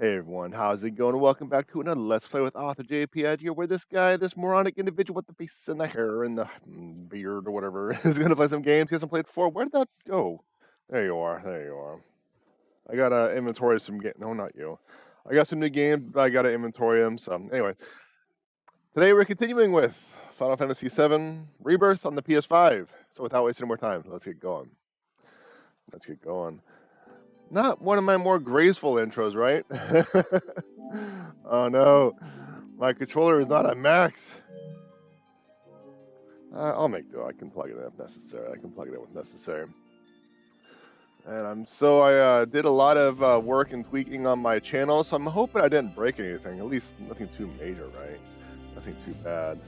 Hey everyone, how's it going? Welcome back to another Let's Play with author J.P.Edgar, where this guy, this moronic individual with the face and the hair and the beard or whatever, is going to play some games he hasn't played before. Where did that go? There you are. There you are. I got to inventory some game. No, not you. I got some new games, but I got to inventory them. So anyway, today we're continuing with Final Fantasy VII Rebirth on the PS5. So without wasting more time, let's get going. Let's get going. Not one of my more graceful intros, right? Oh no, my controller is not at max. I'll make do. I can plug it in if necessary. I can plug it in if necessary. And I did a lot of work and tweaking on my channel, so I'm hoping I didn't break anything. At least nothing too major, right? Nothing too bad.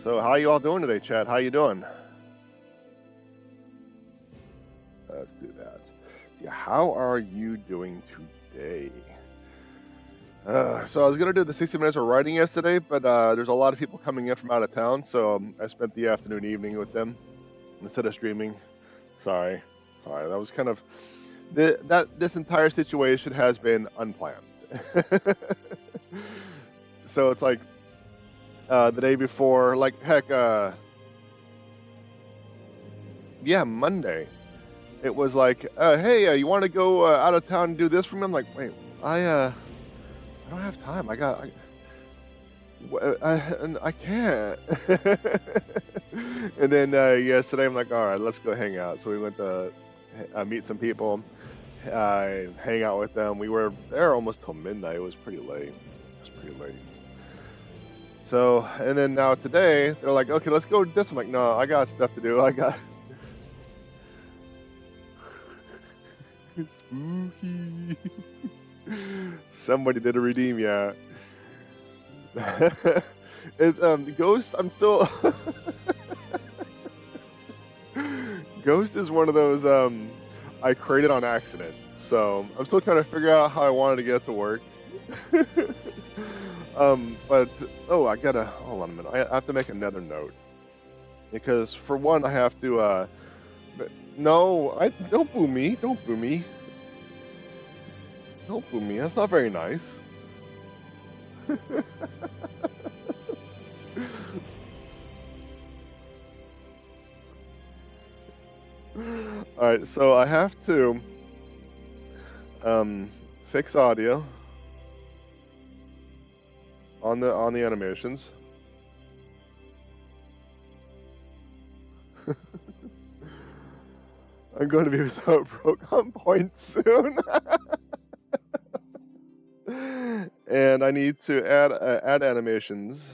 So how you all doing today, chat? How you doing? Let's do that. Yeah, how are you doing today? So I was gonna do the 60 minutes of writing yesterday, but there's a lot of people coming in from out of town, so I spent the afternoon, evening with them instead of streaming. Sorry. That was kind of this entire situation has been unplanned. So it's like the day before, like heck, yeah, Monday. It was like, hey, you want to go out of town and do this for me? I'm like, wait, I don't have time. I can't. And then yesterday, I'm like, all right, let's go hang out. So we went to meet some people, hang out with them. We were there almost till midnight. It was pretty late. So, and then now today, they're like, okay, let's go do this. I'm like, no, I got stuff to do. Spooky. Somebody did a redeem, yeah. It's Ghost. I'm still Ghost is one of those I created on accident. So I'm still trying to figure out how I wanted to get it to work. But I gotta hold on a minute. I have to make another note because for one, I have to. No, don't boo me. Don't boo me. Don't boo me. That's not very nice. Alright, so I have to fix audio on the animations. I'm going to be without Procon points soon. And I need to add animations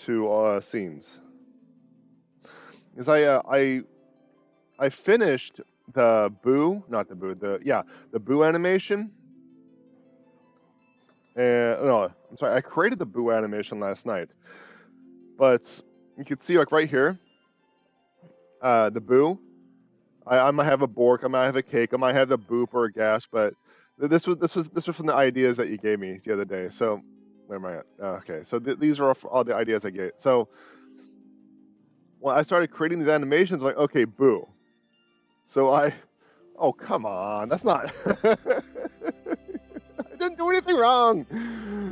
to scenes. Because I finished the boo animation. And no, I'm sorry, I created the boo animation last night. But you can see like right here, the boo. I might have a bork, I might have a cake, I might have a boop or a gas, but this was from the ideas that you gave me the other day. So where am I at? Okay, so these are all the ideas I gave. So when I started creating these animations, like okay, boo. So oh come on, that's not. I didn't do anything wrong.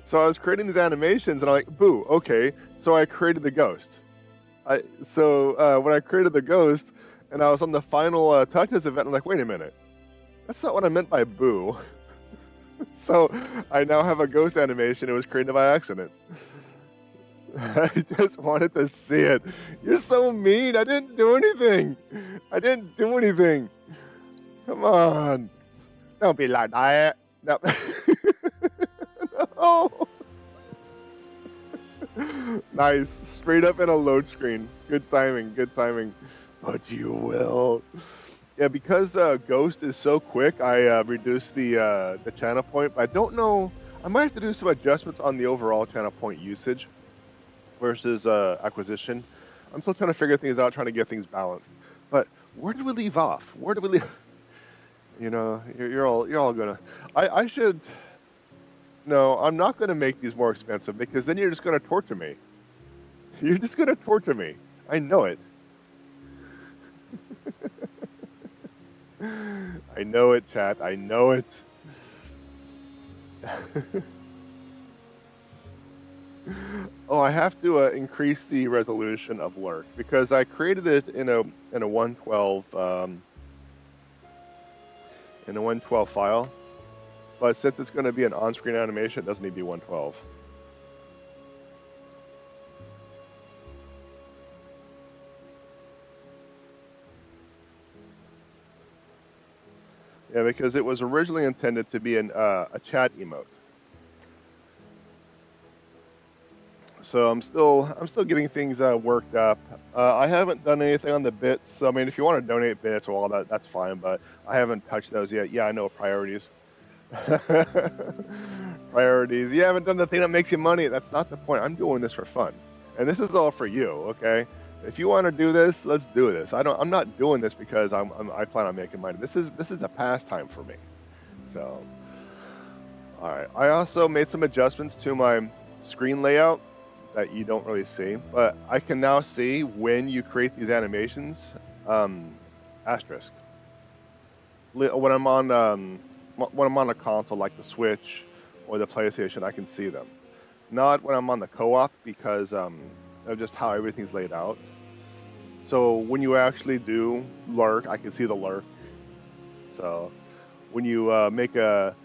So I was creating these animations, and I'm like, boo. Okay, so I created the ghost. When I created the ghost. And I was on the final touches event. I'm like, wait a minute, that's not what I meant by boo. So I now have a ghost animation. It was created by accident. I just wanted to see it. You're so mean. I didn't do anything. Come on. Don't be like that. No. No. Nice. Straight up in a load screen. Good timing. But you will. Yeah, because Ghost is so quick, I reduced the channel point. But I don't know. I might have to do some adjustments on the overall channel point usage versus acquisition. I'm still trying to figure things out, trying to get things balanced. But where did we leave off? You know, you're all gonna. I should. No, I'm not gonna make these more expensive because then you're just gonna torture me. You're just gonna torture me. I know it. I know it, chat. I know it. Oh, I have to increase the resolution of Lurk because I created it in a 112 in a 112 file, but since it's going to be an on-screen animation, it doesn't need to be 112. Yeah, because it was originally intended to be a chat emote. So I'm still getting things worked up. I haven't done anything on the bits. So I mean, if you want to donate bits or all that, that's fine. But I haven't touched those yet. Yeah, I know priorities. Priorities. You haven't done the thing that makes you money. That's not the point. I'm doing this for fun, and this is all for you. Okay. If you want to do this, let's do this. I'm not doing this because I plan on making money. This is a pastime for me. So, all right. I also made some adjustments to my screen layout that you don't really see, but I can now see when you create these animations. Asterisk. When I'm on a console like the Switch or the PlayStation, I can see them. Not when I'm on the co-op because of just how everything's laid out. So when you actually do lurk, I can see the lurk. So when you make a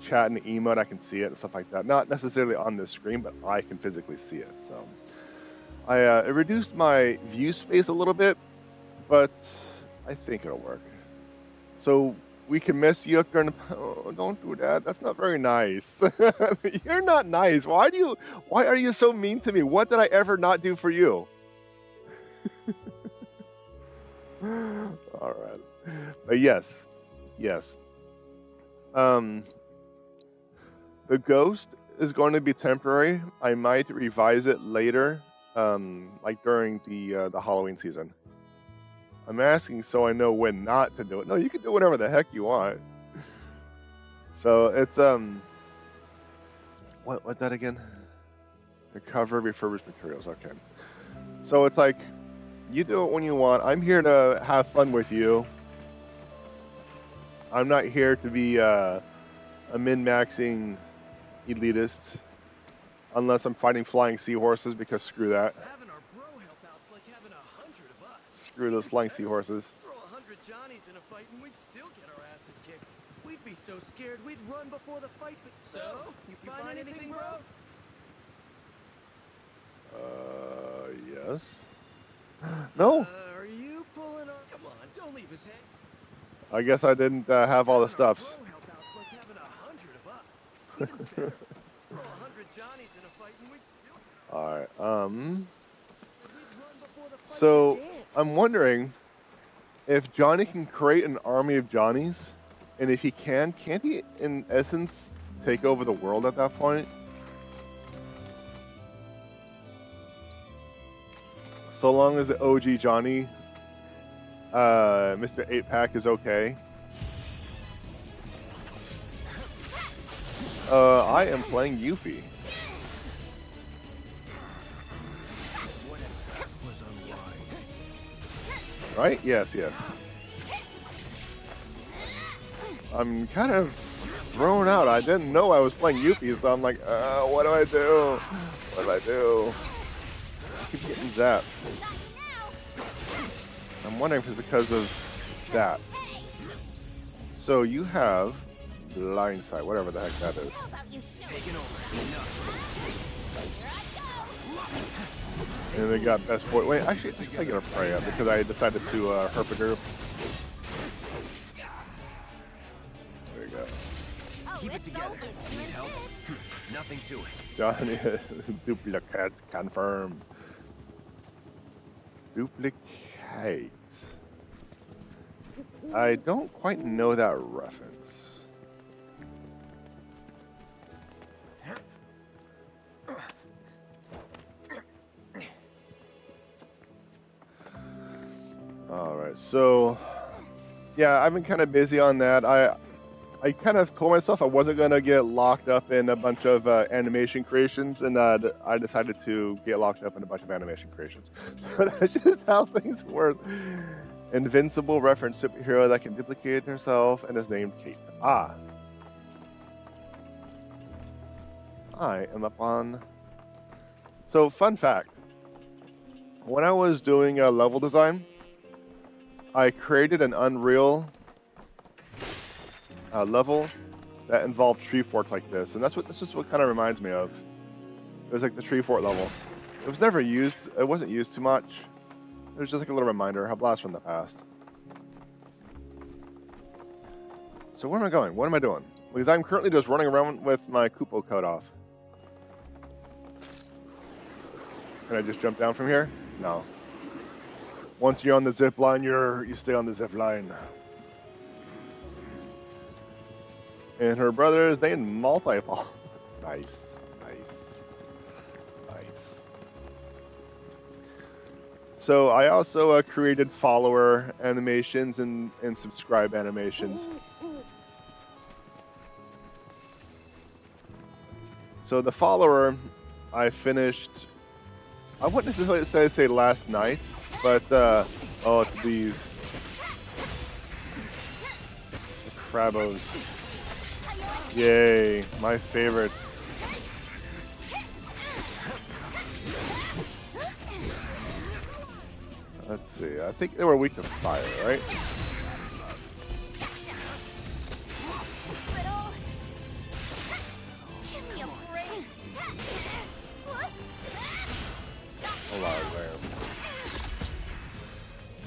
chat and emote, I can see it and stuff like that. Not necessarily on the screen, but I can physically see it. So it reduced my view space a little bit, but I think it'll work. So we can miss you. Oh, don't do that. That's not very nice. You're not nice. Why are you so mean to me? What did I ever not do for you? All right. But yes. The ghost is going to be temporary. I might revise it later, like during the Halloween season. I'm asking so I know when not to do it. No, you can do whatever the heck you want. So it's what's that again? Recover refurbished materials. Okay. So it's like you do it when you want. I'm here to have fun with you. I'm not here to be a min-maxing elitist, unless I'm fighting flying seahorses, because screw that. Screw those flying seahorses. Throw 100 Johnnies in a fight and we'd still get our asses kicked. We'd be so scared we'd run before the fight. But so, you find anything, bro? Yes. No. Are you pulling on? Come on, don't leave us hang. I guess I didn't have all the stuffs. Like having 100 of us. Even better. Throw 100 Johnnies in a fight and we'd still get our All right. So I'm wondering if Johnny can create an army of Johnnies, and if he can't he, in essence, take over the world at that point? So long as the OG Johnny, Mr. 8-Pack, is okay. I am playing Yuffie. Right? Yes. I'm kind of thrown out. I didn't know I was playing Yuffie, so I'm like, what do I do? What do I do? I keep getting zapped. I'm wondering if it's because of that. So you have blind sight, whatever the heck that is. And they got best boy. Wait, actually, I gotta pray up because I decided to herpader. There you go. Keep it together. Need help? Nothing to it. Johnny, duplicates confirmed. Duplicate. I don't quite know that reference. Alright, so yeah, I've been kind of busy on that. I kind of told myself I wasn't going to get locked up in a bunch of animation creations, and I decided to get locked up in a bunch of animation creations. So that's just how things work. Invincible reference superhero that can duplicate herself and is named Kate. Ah. I am up on... So, fun fact. When I was doing level design, I created an Unreal level that involved tree forts like this, and this is what kind of reminds me of. It was like the tree fort level. It was never used. It wasn't used too much. It was just like a little reminder, a blast from the past. So where am I going? What am I doing? Because I'm currently just running around with my Kupo coat off. Can I just jump down from here? No. Once you're on the zip line, you stay on the zip line. And her brother is named Multiball. Nice. So I also created follower animations and subscribe animations. So the follower, I finished, I wouldn't necessarily say last night, but, oh, it's these. The Crabos. Yay, my favorites. Let's see, I think they were weak to fire, right? A lot of there.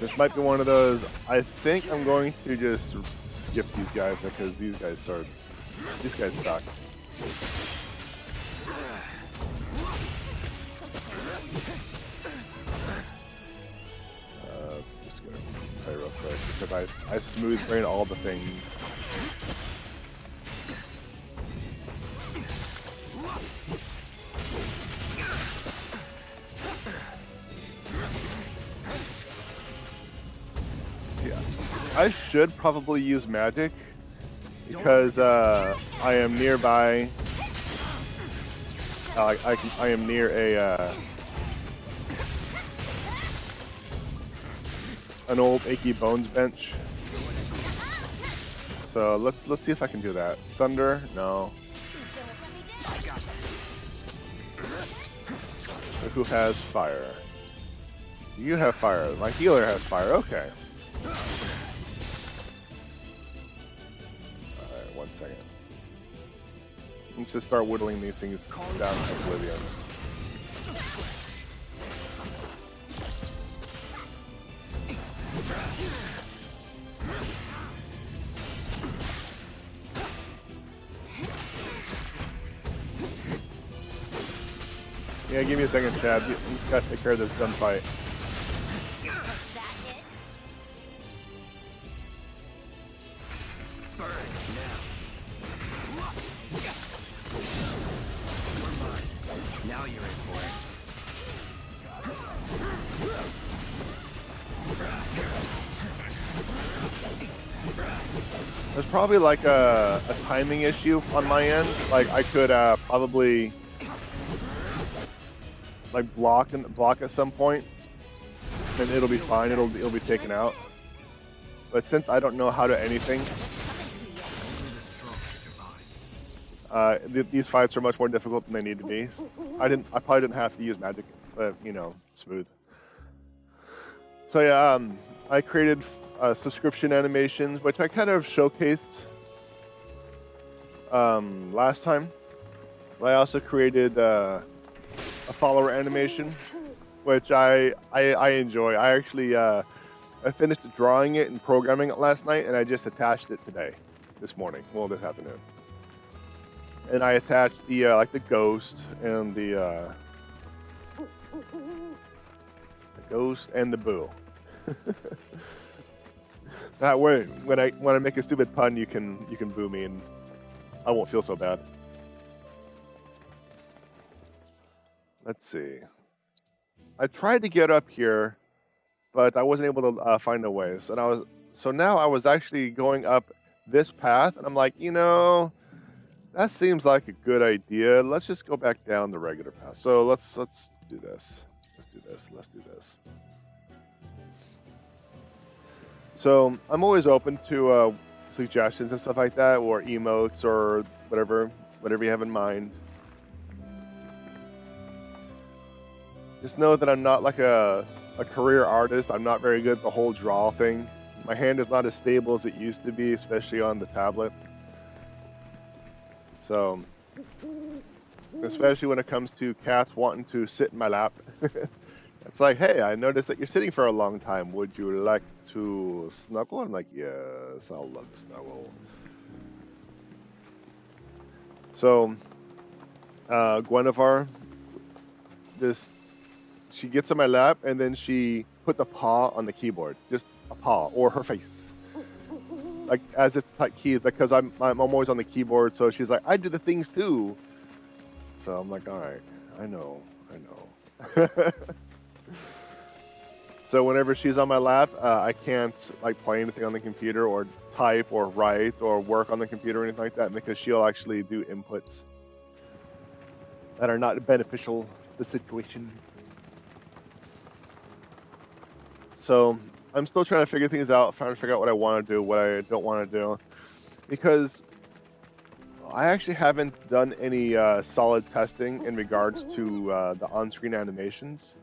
This might be one of those, I think I'm going to just skip these guys because these guys suck. Just gonna play real quick because I smooth brain all the things. Yeah, I should probably use magic because I am nearby. I am near a an old achy bones bench. So let's see if I can do that. Thunder, no. So who has fire? You have fire. My healer has fire. Okay. Alright, 1 second. Let's just start whittling these things down to oblivion. Yeah, give me a second, Chad. You just gotta take care of this gunfight. Now you're in for it. There's probably like a timing issue on my end. Like I could probably like block at some point, and it'll be fine. It'll be taken out. But since I don't know how to anything, these fights are much more difficult than they need to be. I probably didn't have to use magic, but you know, smooth. So yeah, I created subscription animations, which I kind of showcased last time. I also created a follower animation, which I enjoy. I actually I finished drawing it and programming it last night, and I just attached it this afternoon. And I attached the like the ghost and the ghost and the boo. That way, when I make a stupid pun, you can boo me, and I won't feel so bad. Let's see. I tried to get up here, but I wasn't able to find a way. So now I was actually going up this path, and I'm like, you know, that seems like a good idea. Let's just go back down the regular path. So let's do this. Let's do this. So I'm always open to suggestions and stuff like that, or emotes, or whatever you have in mind. Just know that I'm not like a career artist. I'm not very good at the whole draw thing. My hand is not as stable as it used to be, especially on the tablet. So, especially when it comes to cats wanting to sit in my lap. It's like, hey, I noticed that you're sitting for a long time. Would you like to snuggle? I'm like, yes, I'll love to snuggle. So, Guinevere, she gets on my lap and then she puts a paw on the keyboard, just a paw, or her face, like as if to type keys, because I'm always on the keyboard. So she's like, I do the things too. So I'm like, all right, I know. So whenever she's on my lap, I can't like play anything on the computer or type or write or work on the computer or anything like that, because she'll actually do inputs that are not beneficial to the situation. So I'm still trying to figure things out, trying to figure out what I want to do, what I don't want to do, because I actually haven't done any solid testing in regards to the on-screen animations.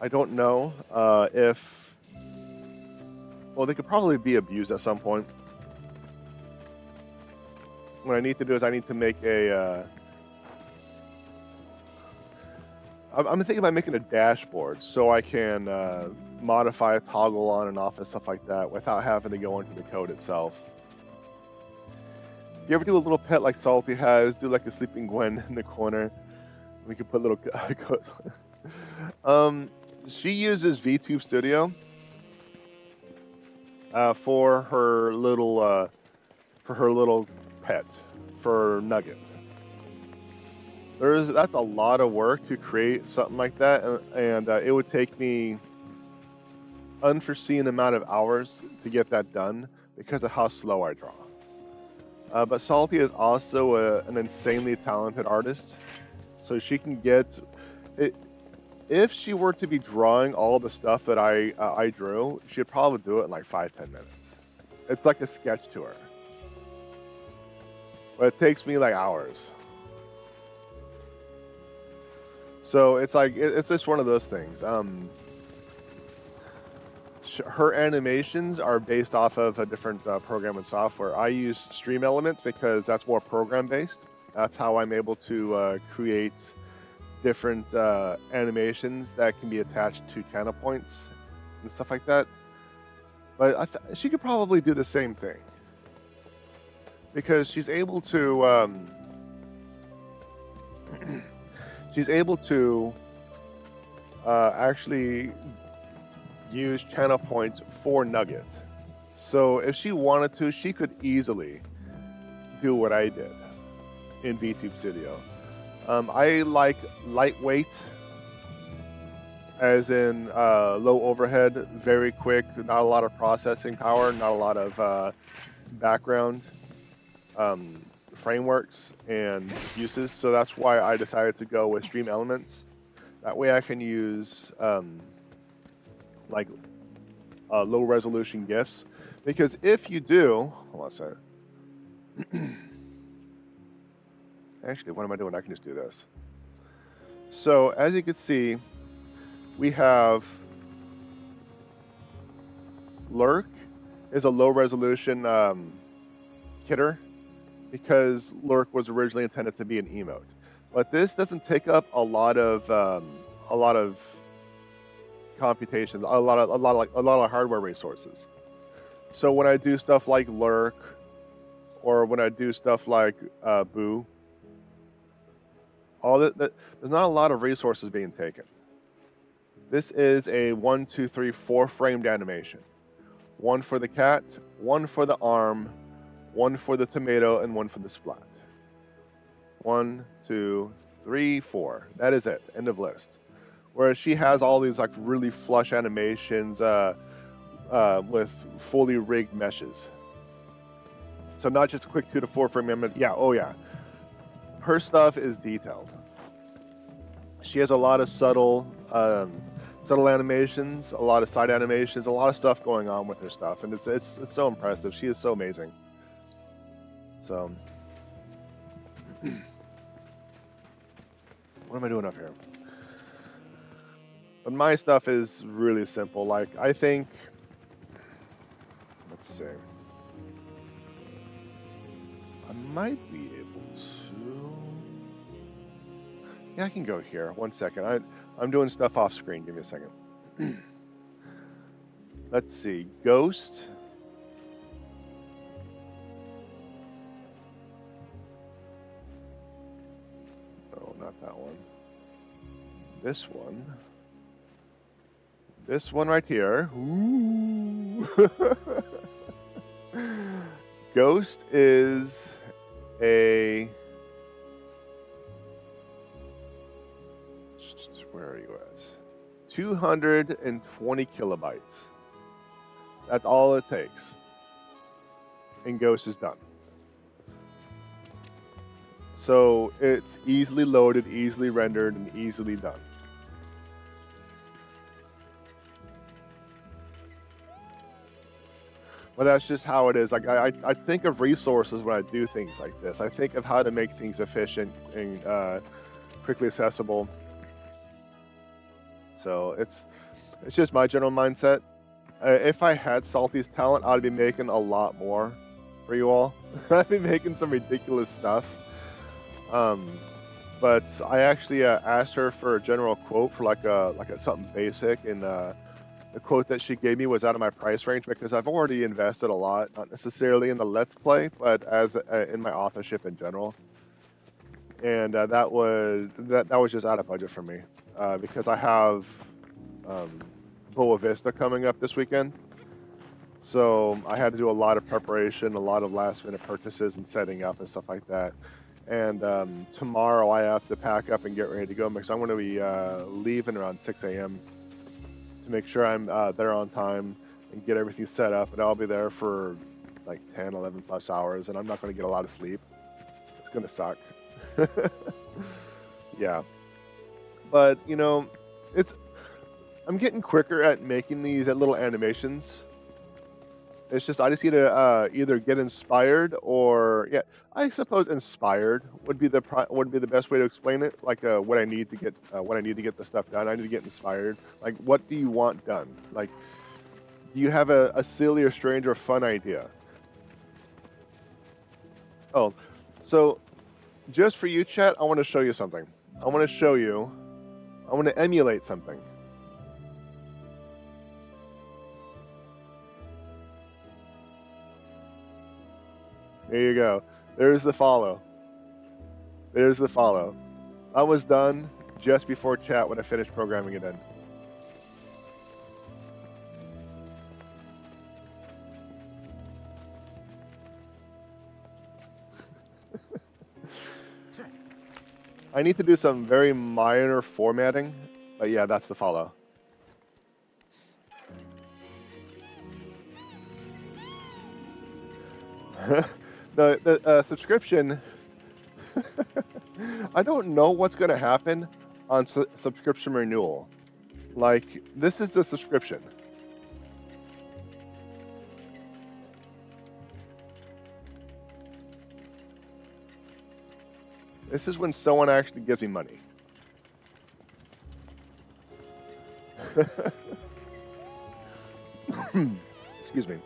I don't know if, well, they could probably be abused at some point. What I need to do is I need to make a, I'm thinking about making a dashboard so I can modify a toggle on and off and stuff like that without having to go into the code itself. You ever do a little pet like Salty has? Do like a sleeping Gwen in the corner. We could put little she uses VTube Studio for her little pet, for Nugget. That's a lot of work to create something like that, and it would take me unforeseen amount of hours to get that done because of how slow I draw. But Salty is also an insanely talented artist, so she can get it. If she were to be drawing all the stuff that I drew, she'd probably do it in like 5-10 minutes. It's like a sketch to her, but it takes me like hours. So it's like it's just one of those things. Her animations are based off of a different program and software. I use Stream Elements because that's more program based. That's how I'm able to create different animations that can be attached to channel points and stuff like that. But she could probably do the same thing because she's able to actually use channel points for Nugget. So if she wanted to, she could easily do what I did in VTube Studio. I like lightweight, as in low overhead, very quick, not a lot of processing power, not a lot of background frameworks and uses. So that's why I decided to go with Stream Elements. That way I can use low resolution GIFs. Because if you do, hold on a second. Actually, what am I doing? I can just do this. So as you can see, we have Lurk is a low resolution kidder because Lurk was originally intended to be an emote. But this doesn't take up a lot of computations, a lot of hardware resources. So when I do stuff like Lurk, or when I do stuff like Boo, there's not a lot of resources being taken. This is a 1, 2, 3, 4 framed animation. One for the cat, one for the arm, one for the tomato, and one for the splat. 1, 2, 3, 4. That is it. End of list. Whereas she has all these like really flush animations with fully rigged meshes. So not just a quick 2 to 4 frame. Yeah, oh yeah. Her stuff is detailed. She has a lot of subtle subtle animations, a lot of side animations, a lot of stuff going on with her stuff, and it's so impressive. She is so amazing. So, what am I doing up here? But my stuff is really simple. Like, I think, let's see, I might be able to. Yeah, I can go here. 1 second. I'm doing stuff off screen. Give me a second. Let's see. Ghost. No, not that one. This one. This one right here. Ooh. Ghost is a. Where are you at? 220 kilobytes. That's all it takes. And Ghost is done. So it's easily loaded, easily rendered, and easily done. But that's just how it is. Like I think of resources when I do things like this. I think of how to make things efficient and quickly accessible. So it's just my general mindset. If I had Salty's talent, I'd be making a lot more for you all. I'd be making some ridiculous stuff. But I actually asked her for a general quote for like a something basic, and the quote that she gave me was out of my price range because I've already invested a lot, not necessarily in the Let's Play, but as in my authorship in general. And that was just out of budget for me because I have Boa Vista coming up this weekend. So I had to do a lot of preparation, a lot of last minute purchases and setting up and stuff like that. And tomorrow I have to pack up and get ready to go because I'm going to be leaving around 6 a.m. to make sure I'm there on time and get everything set up. And I'll be there for like 10, 11 plus hours, and I'm not going to get a lot of sleep. It's going to suck. Yeah. But, you know, I'm getting quicker at making these little animations. It's just I just need to either get inspired or I suppose inspired would be the best way to explain it. Like what I need to get the stuff done. I need to get inspired. Like, what do you want done? Like, do you have a silly or strange or fun idea? Oh, so just for you, chat, I want to show you something. I want to emulate something. There you go. There's the follow. There's the follow. I was done just before chat when I finished programming it in. I need to do some very minor formatting, but yeah, that's the follow. The subscription, I don't know what's going to happen on subscription renewal. Like, this is the subscription. This is when someone actually gives me money. Excuse me.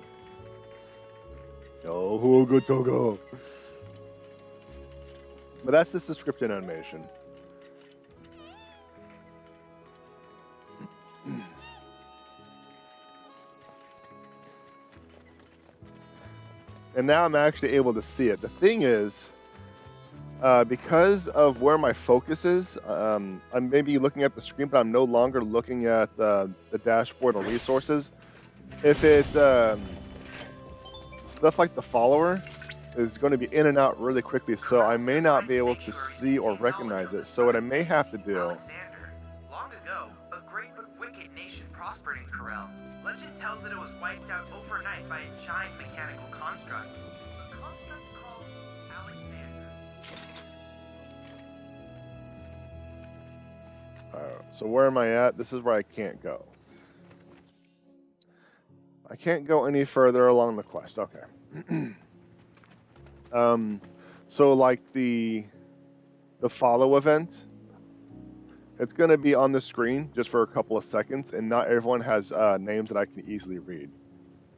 Oh, good Togo. But that's the subscription animation. And now I'm actually able to see it. The thing is, because of where my focus is, I'm maybe looking at the screen, but I'm no longer looking at the dashboard or resources. If it stuff like the follower is going to be in and out really quickly, so I may not be able to see or recognize it. So what I may have to do. Alexander. Long ago, a great but wicked nation prospered in Corel. Legend tells that it was wiped out overnight by a giant mechanical construct. A construct called Alexander. So where am I at? This is where I can't go. I can't go any further along the quest. Okay. So like the follow event, it's going to be on the screen just for a couple of seconds, and not everyone has names that I can easily read.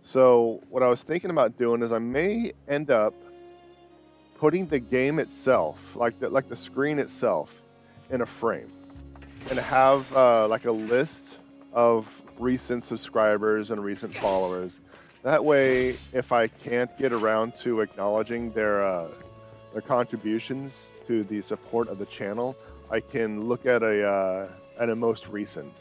So what I was thinking about doing is I may end up putting the game itself, like the screen itself, in a frame, and have like a list of recent subscribers and recent followers. That way, if I can't get around to acknowledging their contributions to the support of the channel, I can look at a most recent.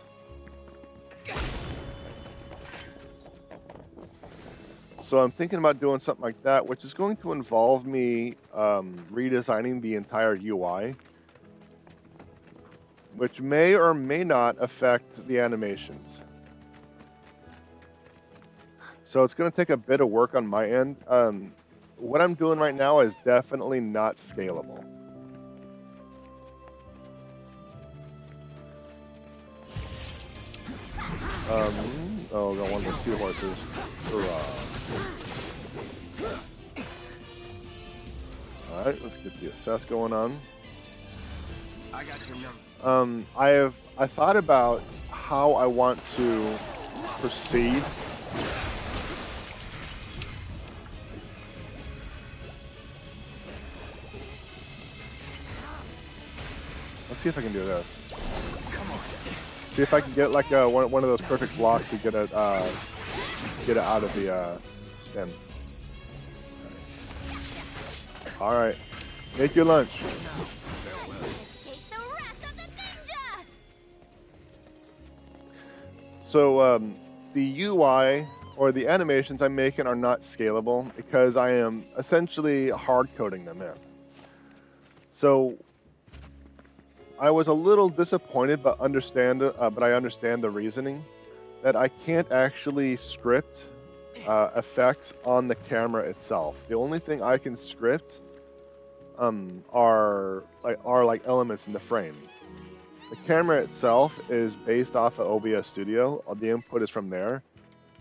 So I'm thinking about doing something like that, which is going to involve me redesigning the entire UI, which may or may not affect the animations. So it's going to take a bit of work on my end. What I'm doing right now is definitely not scalable. Oh, got one of the seahorses. Alright, let's get the assess going on. I got your number. I thought about how I want to proceed. Let's see if I can do this. Come on. See if I can get like one of those perfect blocks to get it out of the spin. All right, make your lunch. So the UI or the animations I'm making are not scalable because I am essentially hard coding them in. So I was a little disappointed, but I understand the reasoning that I can't actually script effects on the camera itself. The only thing I can script are like elements in the frame. The camera itself is based off of OBS Studio. The input is from there.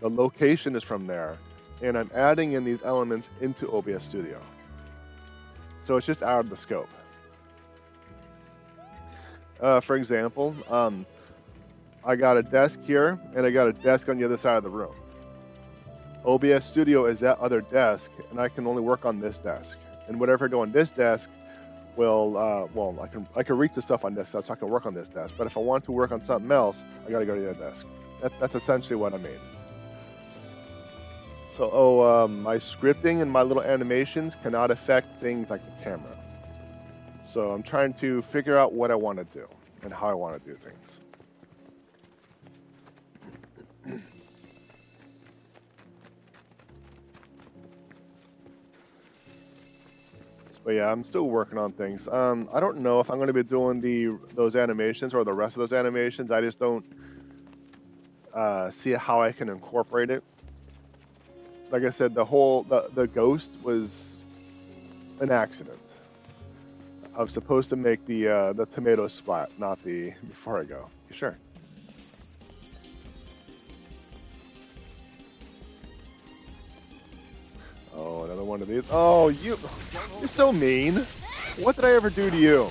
The location is from there, and I'm adding in these elements into OBS Studio. So it's just out of the scope. For example, I got a desk here, and I got a desk on the other side of the room. OBS Studio is that other desk, and I can only work on this desk. And whatever I do on this desk will, I can reach the stuff on this desk, so I can work on this desk. But if I want to work on something else, I got to go to the other desk. That's essentially what I mean. So, my scripting and my little animations cannot affect things like the camera. So I'm trying to figure out what I want to do and how I want to do things. But yeah, I'm still working on things. I don't know if I'm going to be doing those animations or the rest of those animations. I just don't see how I can incorporate it. Like I said, the ghost was an accident. I was supposed to make the tomato splat, not the before I go. Sure. Oh, another one of these. Oh, you're so mean. What did I ever do to you?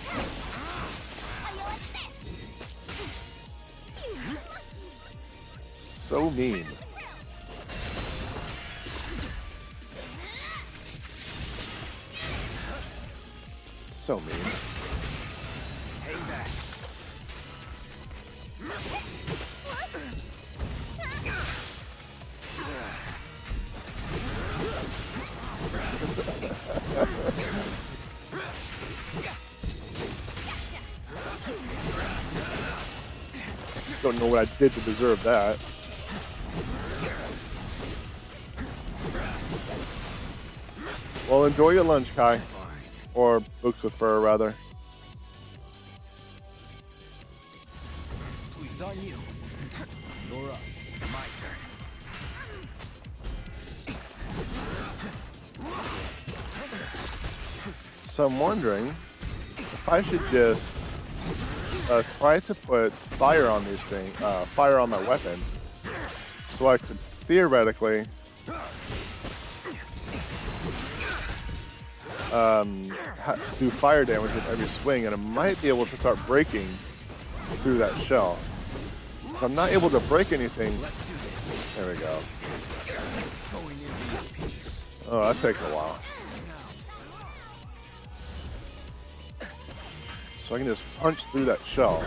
So mean. So mean. Hang back. Don't know what I did to deserve that. Well, enjoy your lunch, Kai. Or books with fur, rather. Squeeze on you. You're up. My turn. So I'm wondering if I should just try to put fire on these things, fire on my weapon, so I could theoretically do fire damage with every swing, and I might be able to start breaking through that shell. If I'm not able to break anything, there we go. Oh, that takes a while. So I can just punch through that shell.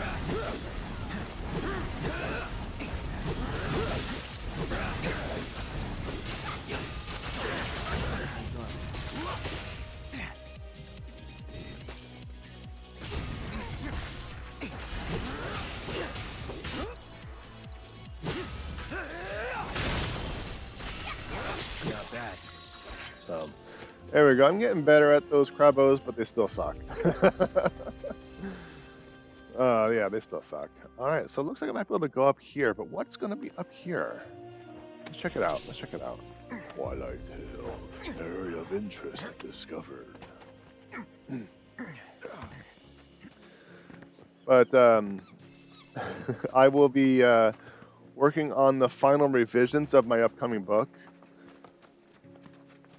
Not bad. So, there we go. I'm getting better at those crabos, but they still suck. Yeah, they still suck. All right, so it looks like I might be able to go up here, but what's going to be up here? Let's check it out. Let's check it out. Twilight Hill, area of interest discovered. But I will be working on the final revisions of my upcoming book.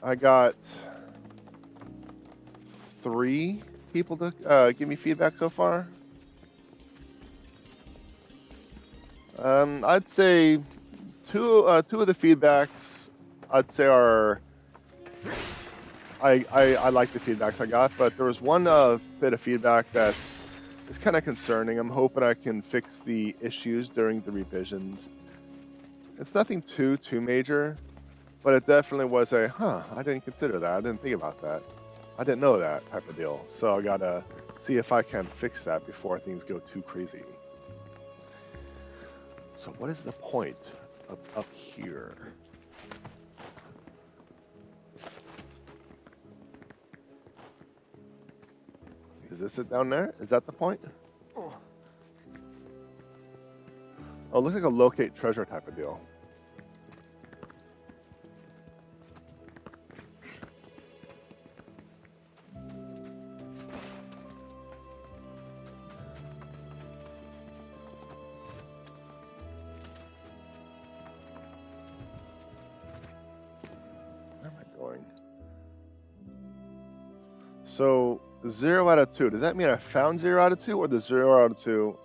I got 3 people to give me feedback so far. I'd say two of the feedbacks I'd say are I like the feedbacks I got, but there was one bit of feedback that's kind of concerning. I'm hoping I can fix the issues during the revisions. It's nothing too major, but it definitely was a I didn't consider that. I didn't think about that. I didn't know that type of deal. So I gotta see if I can fix that before things go too crazy. So what is the point of up here? Is this it down there? Is that the point? Oh, it looks like a locate treasure type of deal. Where am I going? So 0 out of 2. Does that mean I found 0 out of 2 or the 0 out of 2?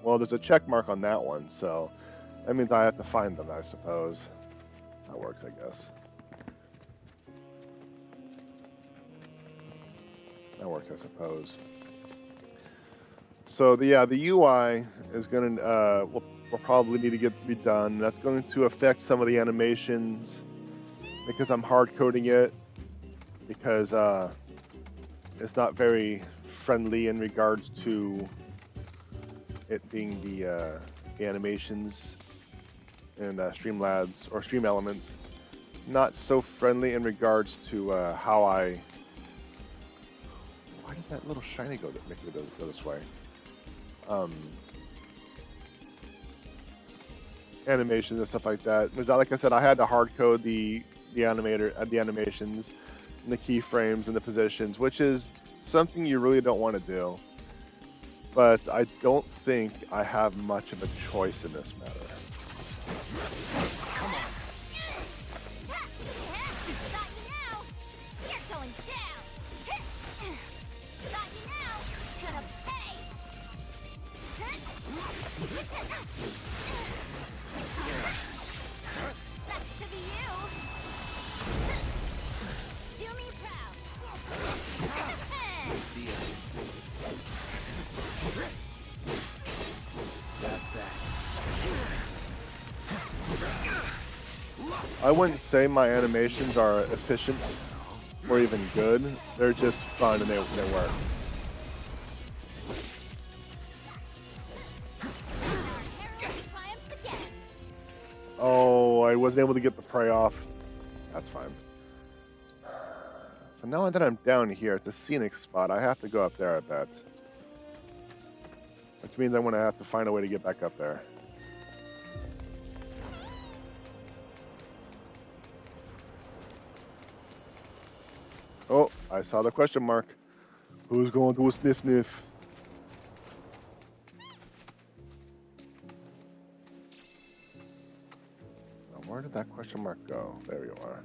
Well, there's a check mark on that one, so that means I have to find them, I suppose. That works, I guess. That works, I suppose. So the UI is going to will probably need to get redone. That's going to affect some of the animations because I'm hard coding it because it's not very friendly in regards to it being the animations and Streamlabs or Stream Elements. Not so friendly in regards to how I. Why did that little shiny go this way? Animations and stuff like that. Because like I said, I had to hard code the animations and the keyframes and the positions, which is something you really don't want to do. But I don't think I have much of a choice in this matter. Come on. Got you now. You're going down. Got you now. Gonna pay. Sucks to be you. Do me proud. That's that. I wouldn't say my animations are efficient or even good. They're just fun and they work. Oh, I wasn't able to get the prey off. That's fine. So now that I'm down here at the scenic spot, I have to go up there, I bet. Which means I'm going to have to find a way to get back up there. Oh, I saw the question mark. Who's going to a sniff sniff? that question mark go? There you are.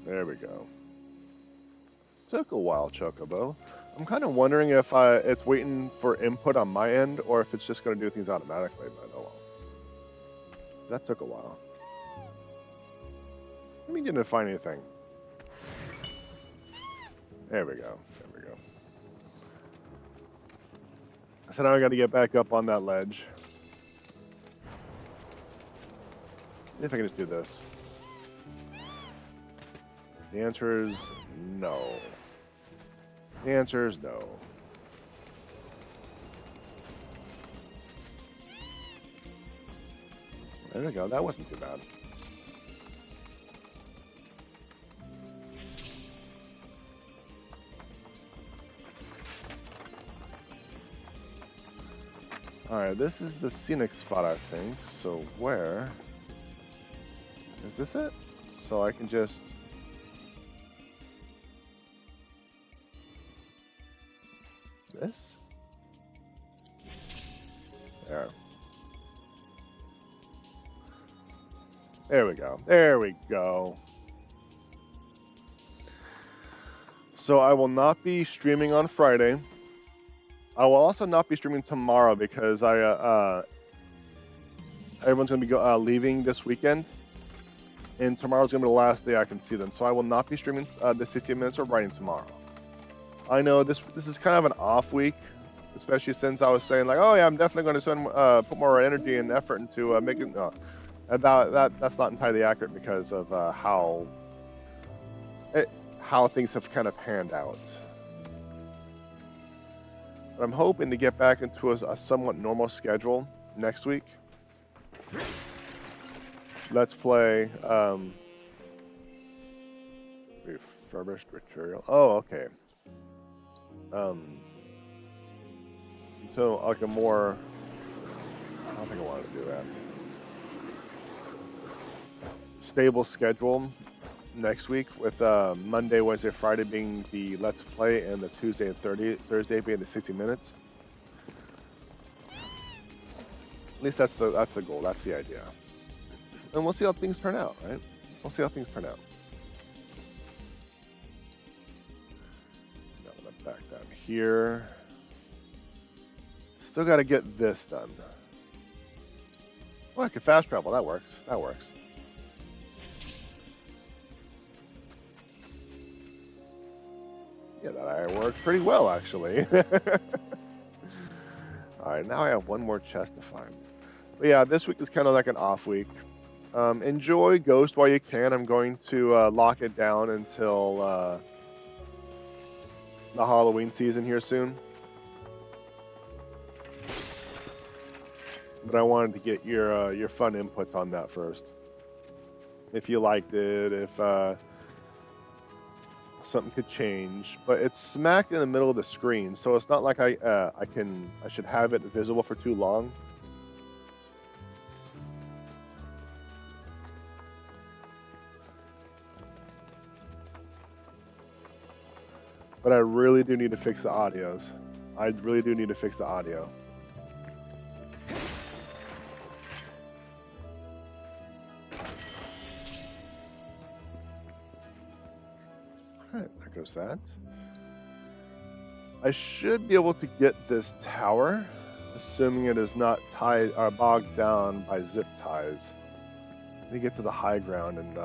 There we go. Took a while, Chocobo. I'm kind of wondering if it's waiting for input on my end or if it's just going to do things automatically, but oh well. That took a while. Let me get to find anything. There we go. There we go. So now I got to get back up on that ledge. See if I can just do this. The answer is no. The answer is no. There we go. That wasn't too bad. Alright, this is the scenic spot, I think. So where... is this it? So I can just... this? There. There we go. There we go. So I will not be streaming on Friday. I will also not be streaming tomorrow because everyone's going to be leaving this weekend. And tomorrow's going to be the last day I can see them. So I will not be streaming the 60 minutes of writing tomorrow. I know this is kind of an off week, especially since I was saying like, oh yeah, I'm definitely going to put more energy and effort into making. That's not entirely accurate because of how things have kind of panned out. But I'm hoping to get back into a somewhat normal schedule next week. Let's play refurbished material. Oh, okay. So like a more, I don't think I wanted to do that. Stable schedule next week with Monday, Wednesday, Friday being the Let's Play and the Tuesday and Thursday being the 60 minutes. At least that's the goal. That's the idea. And we'll see how things turn out, right? We'll see how things turn out. Back down here. Still got to get this done. Well, I can fast travel. That works. That works. Yeah, that worked pretty well, actually. All right, now I have one more chest to find. But yeah, this week is kind of like an off week. Enjoy Ghost while you can. I'm going to lock it down until the Halloween season here soon. But I wanted to get your fun inputs on that first. If you liked it, if something could change, but it's smack in the middle of the screen, so it's not like I should have it visible for too long. But I really do need to fix the audios. I really do need to fix the audio. Alright, there goes that. I should be able to get this tower, assuming it is not tied or bogged down by zip ties. Let me get to the high ground and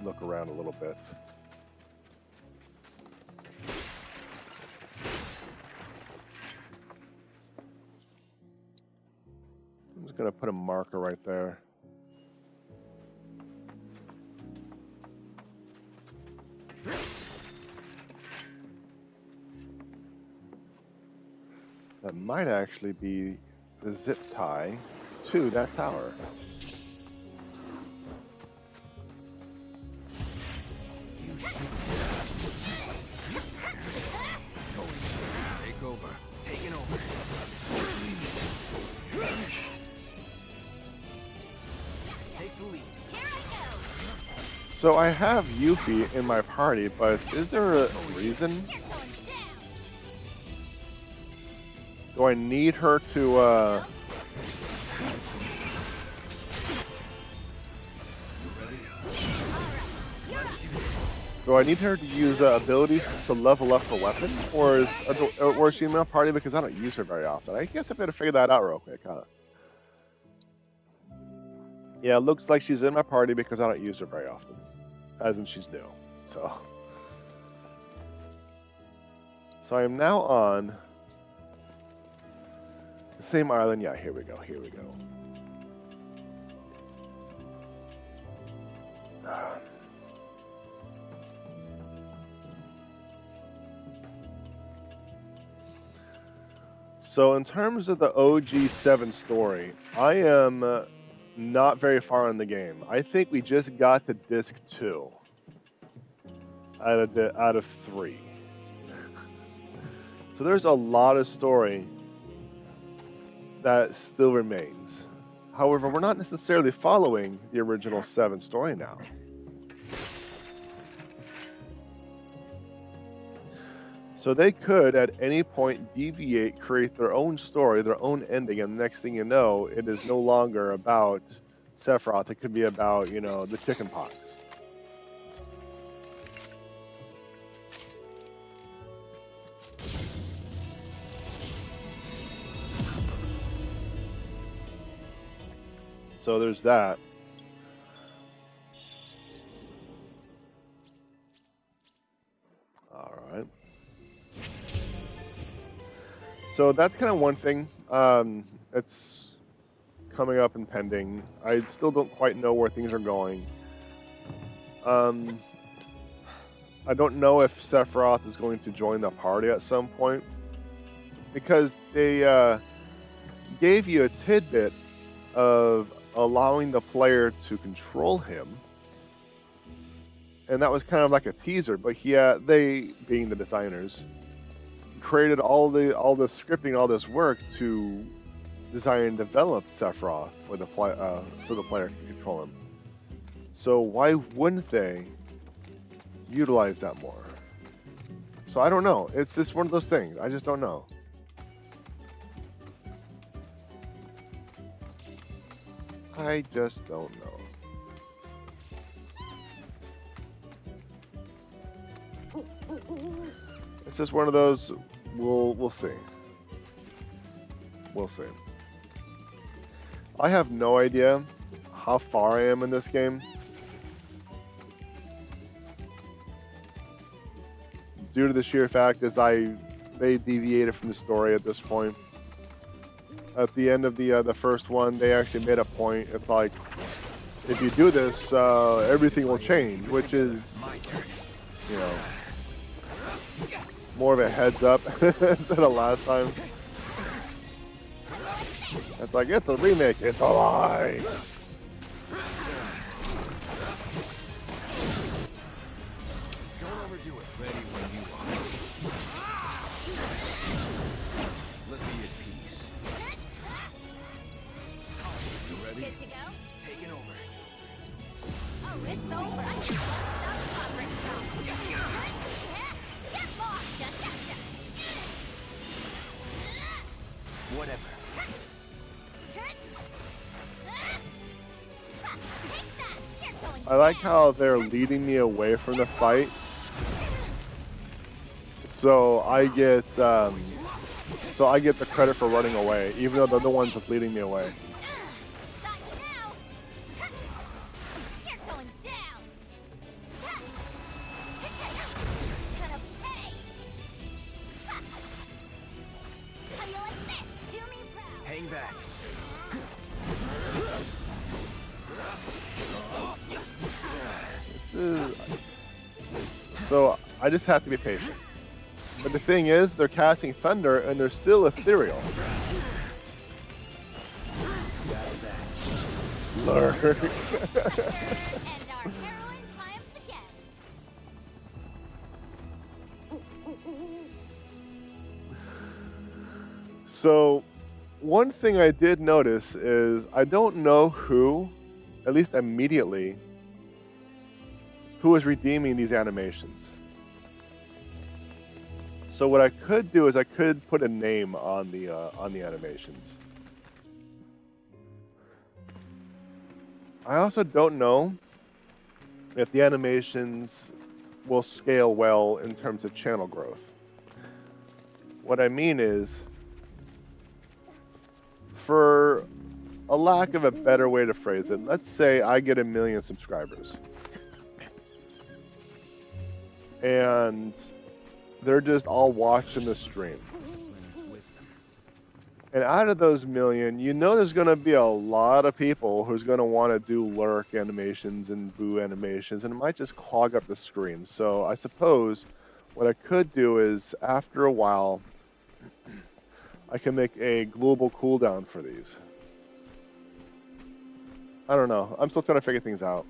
look around a little bit. I'm just going to put a marker right there. That might actually be the zip tie to that tower. You should take over. Taking over. So I have Yuffie in my party, but is there a reason? You're going down. Do I need her to, do I need her to use abilities to level up her weapon? Or is she in my party because I don't use her very often? I guess I better figure that out real quick, huh? Yeah, it looks like she's in my party because I don't use her very often. As in she's new. So I am now on the same island. Yeah, here we go. So in terms of the OG7 story, I am not very far in the game. I think we just got to disc 2 out of 3. So there's a lot of story that still remains. However, we're not necessarily following the original 7 story now. So they could, at any point, deviate, create their own story, their own ending, and the next thing you know, it is no longer about Sephiroth. It could be about, the chicken pox. So there's that. All right. So that's kind of one thing. It's coming up and pending. I still don't quite know where things are going. I don't know if Sephiroth is going to join the party at some point, because they gave you a tidbit of allowing the player to control him, and that was kind of like a teaser. But yeah, they, being the designers, created all the scripting, all this work to design and develop Sephiroth for the so the player can control him. So why wouldn't they utilize that more? So I don't know. It's just one of those things. I just don't know. I just don't know. It's just one of those. We'll see. We'll see. I have no idea how far I am in this game. Due to the sheer fact is they deviated from the story at this point. At the end of the first one, they actually made a point. It's like, if you do this, everything will change, which is, more of a heads up instead of last time. It's like, it's a remake. It's a lie. Don't overdo it. Ready when you are. Let me at peace. You ready? Good to go? Taking over. Oh, it's over. I can stop covering stuff. Get lost, just after. Whatever. I like how they're leading me away from the fight, so I get the credit for running away, even though they're the ones that's leading me away. Got you now. You're going down. Gonna pay. How you like this? Do me proud. Hang back. So I just have to be patient. But the thing is, they're casting thunder and they're still ethereal. Lurk. And our heroine triumphs again. So one thing I did notice is I don't know who, at least immediately, who is redeeming these animations. So what I could do is I could put a name on the animations. I also don't know if the animations will scale well in terms of channel growth. What I mean is, for a lack of a better way to phrase it, let's say I get 1 million subscribers. And they're just all watching the stream. And out of those 1 million, you know there's going to be a lot of people who's going to want to do lurk animations and boo animations, and it might just clog up the screen. So I suppose what I could do is, after a while, I can make a global cooldown for these. I don't know. I'm still trying to figure things out.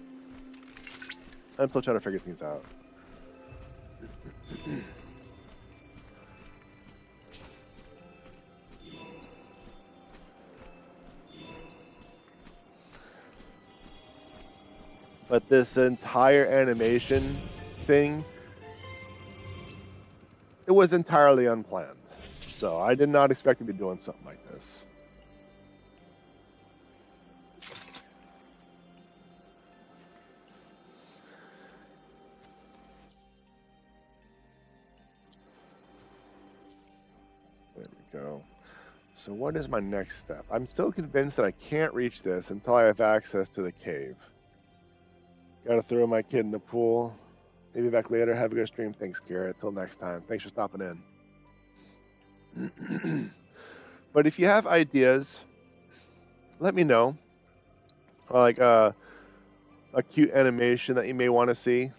But this entire animation thing, it was entirely unplanned. So I did not expect to be doing something like this. There we go. So what is my next step? I'm still convinced that I can't reach this until I have access to the cave. Gotta throw my kid in the pool. Maybe back later. Have a good stream. Thanks, Garrett. Till next time. Thanks for stopping in. But if you have ideas, let me know. Or like a cute animation that you may want to see.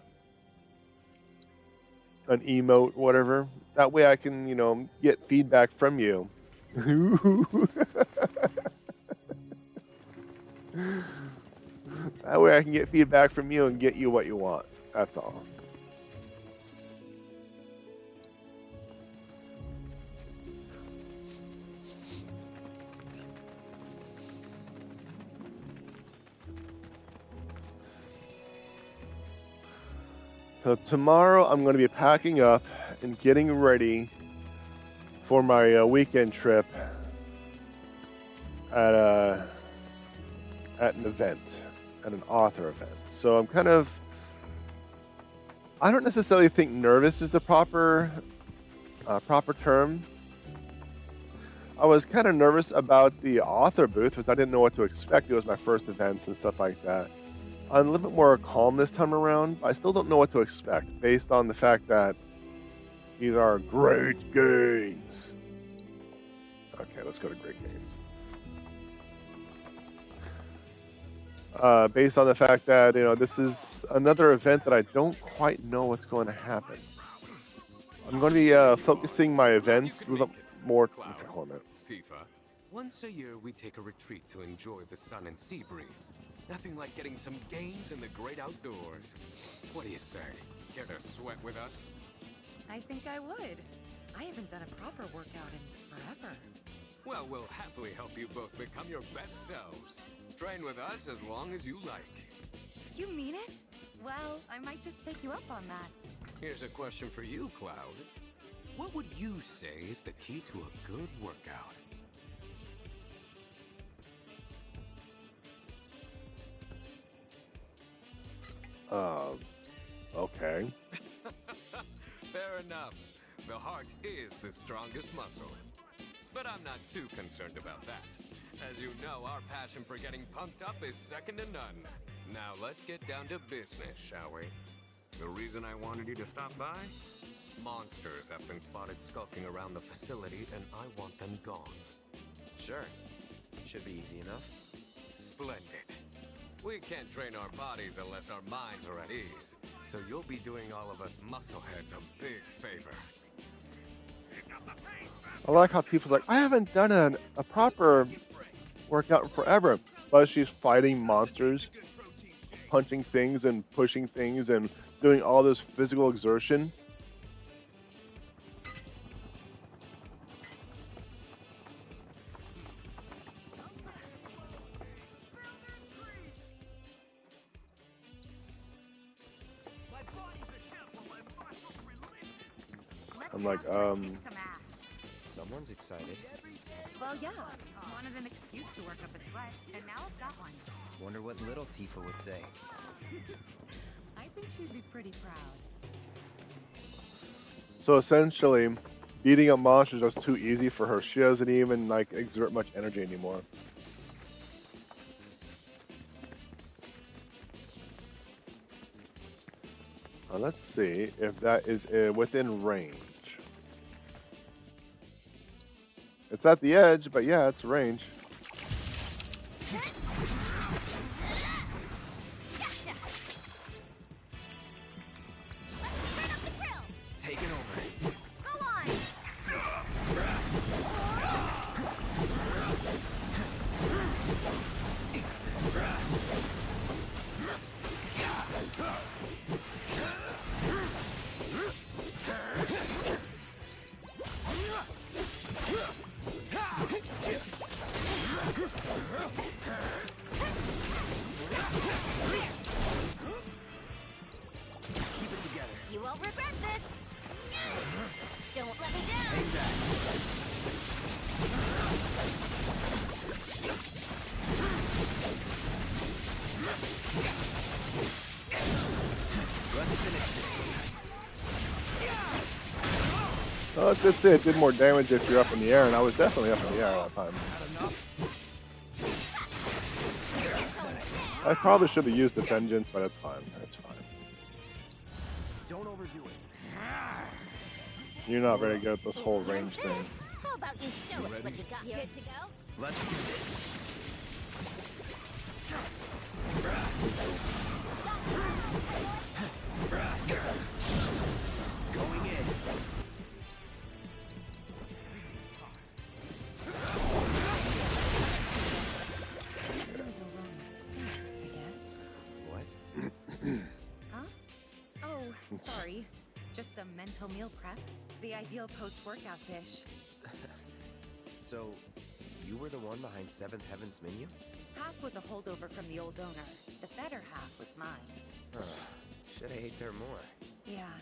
An emote, whatever. That way I can, get feedback from you. That way I can get feedback from you and get you what you want. That's all. So tomorrow I'm going to be packing up and getting ready for my weekend trip at an event, at an author event. So I'm I don't necessarily think nervous is the proper term. I was kind of nervous about the author booth because I didn't know what to expect. It was my first events and stuff like that. I'm a little bit more calm this time around, but I still don't know what to expect based on the fact that these are great games. Okay, let's go to great games. Based on the fact that, this is another event that I don't quite know what's going to happen. I'm going to be focusing my events a little more. Okay, hold on. Tifa, once a year we take a retreat to enjoy the sun and sea breeze. Nothing like getting some games in the great outdoors. What do you say? Care to sweat with us? I think I would. I haven't done a proper workout in forever. Well, we'll happily help you both become your best selves. Train with us as long as you like. You mean it? Well, I might just take you up on that. Here's a question for you, Cloud. What would you say is the key to a good workout? Okay. Fair enough. The heart is the strongest muscle. But I'm not too concerned about that. As you know, our passion for getting pumped up is second to none. Now let's get down to business, shall we? The reason I wanted you to stop by? Monsters have been spotted skulking around the facility, and I want them gone. Sure. Should be easy enough. Splendid. We can't train our bodies unless our minds are at ease. So you'll be doing all of us muscleheads a big favor. I like how people's like, I haven't done a proper workout in forever. But she's fighting monsters, punching things and pushing things and doing all this physical exertion. I'm like, Kick some ass. Someone's excited. Well, yeah. Wanted an excuse to work up a sweat, and now I've got one. Wonder what little Tifa would say. I think she'd be pretty proud. so essentially, beating up monsters is too easy for her. She doesn't even like exert much energy anymore. Let's see if that is within range. It's at the edge, but yeah, it's range. Gotcha. Let's turn up the grill. Taking over. Go on. Keep it together. You won't regret this. Don't let me down. Hang back. Let's finish this. Oh, it did say it did more damage if you're up in the air, and I was definitely up in the air all the time. I probably should have used the vengeance, but it's fine. It's fine. Don't overdo it. You're not very good at this whole range thing. How about you show us what you got? Good to go? Let's do this. Going in. Really go wrong with Skip, I guess. What? Huh? Oh, sorry. Just some mental meal prep. The ideal post-workout dish. So, you were the one behind Seventh Heaven's menu? Half was a holdover from the old owner. The better half was mine. Huh. Should have ate there more. Yeah.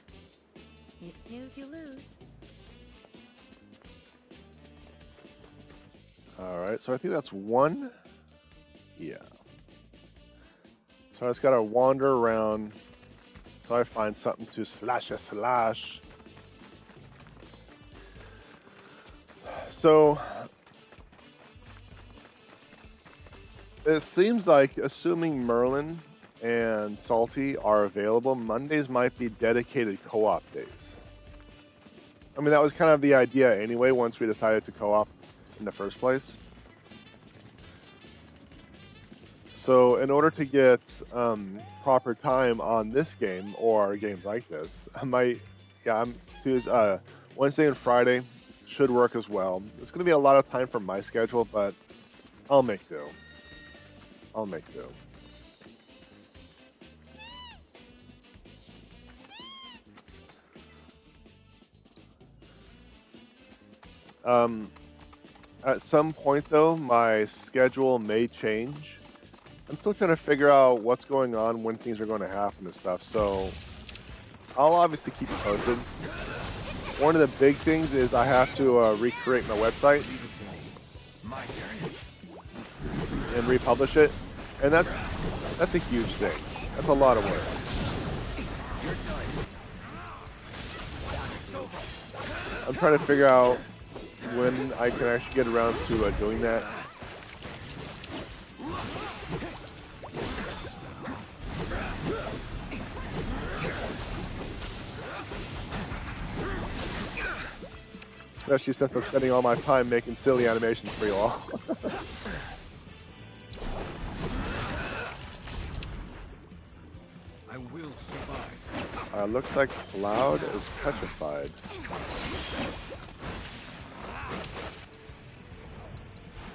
You snooze, you lose. Alright, so I think that's one. Yeah. So I just gotta wander around until I find something to slash a slash. So it seems like, assuming Merlin and Salty are available, Mondays might be dedicated co-op days. I mean, that was kind of the idea anyway once we decided to co-op in the first place. So in order to get proper time on this game or games like this, Wednesday and Friday should work as well. It's going to be a lot of time for my schedule, but I'll make do. I'll make do. At some point, though, my schedule may change. I'm still trying to figure out what's going on, when things are going to happen and stuff, so I'll obviously keep you posted. One of the big things is I have to recreate my website My turn. and republish it, and that's a huge thing. That's a lot of work. You're done. I'm trying to figure out when I can actually get around to doing that. Especially since I'm spending all my time making silly animations for you all. I will survive. Looks like Cloud is petrified.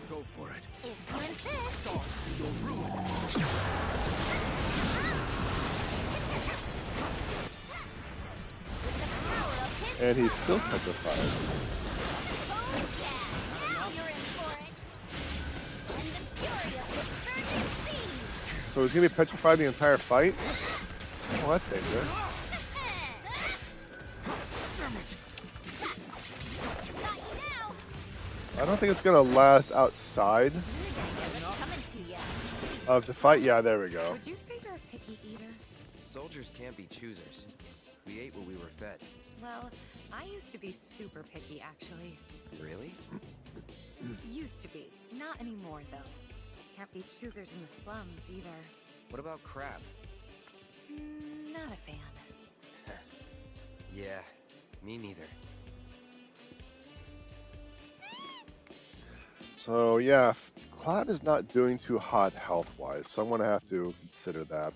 Go for it. If you insist. Start your ruin. And he's still petrified. Oh, yeah. Now you're in for it. And the fury of the surging seas. So he's gonna be petrified the entire fight? Oh, that's dangerous. I don't think it's gonna last outside What's coming to ya? of the fight. Yeah, there we go. Would you say you're a picky eater? Soldiers can't be choosers. We ate what we were fed. Well, I used to be super picky, actually. Really? Used to be. Not anymore, though. Can't be choosers in the slums, either. What about crab? Not a fan. Yeah, me neither. So yeah, Cloud is not doing too hot health-wise, so I'm gonna have to consider that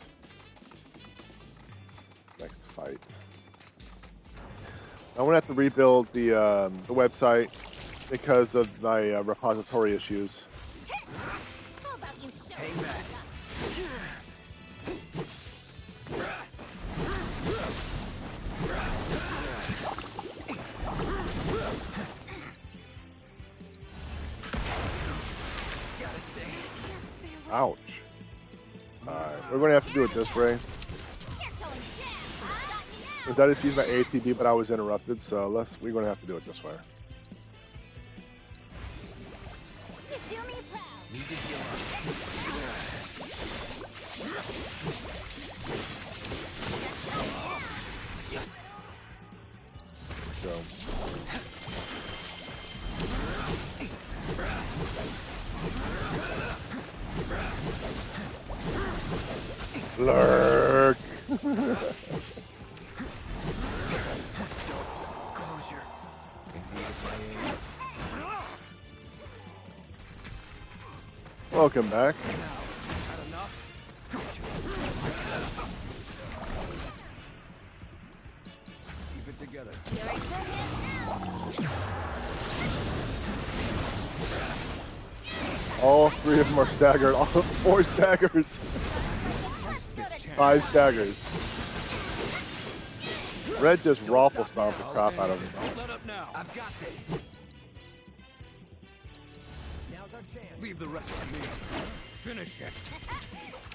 next fight. I'm gonna have to rebuild the website because of my repository issues. How about you show Hang us back. Gotta stay. Ouch. Alright, we're gonna have to do it this way. You're going down. Got you now. Because I just used my ATB, but I was interrupted, so we're gonna have to do it this way. You do me proud. Need to heal up. So. Lurk! Closure. Invaded by aim. Welcome back. Now, had enough? Gotcha. Keep it together. You're in good hands now. All three of them are staggered. All 4 staggers. 5 staggers. Red just raffle stomped the crap out of him. Don't let up now. I've got this. Now's our chance. Leave the rest to me. Finish it.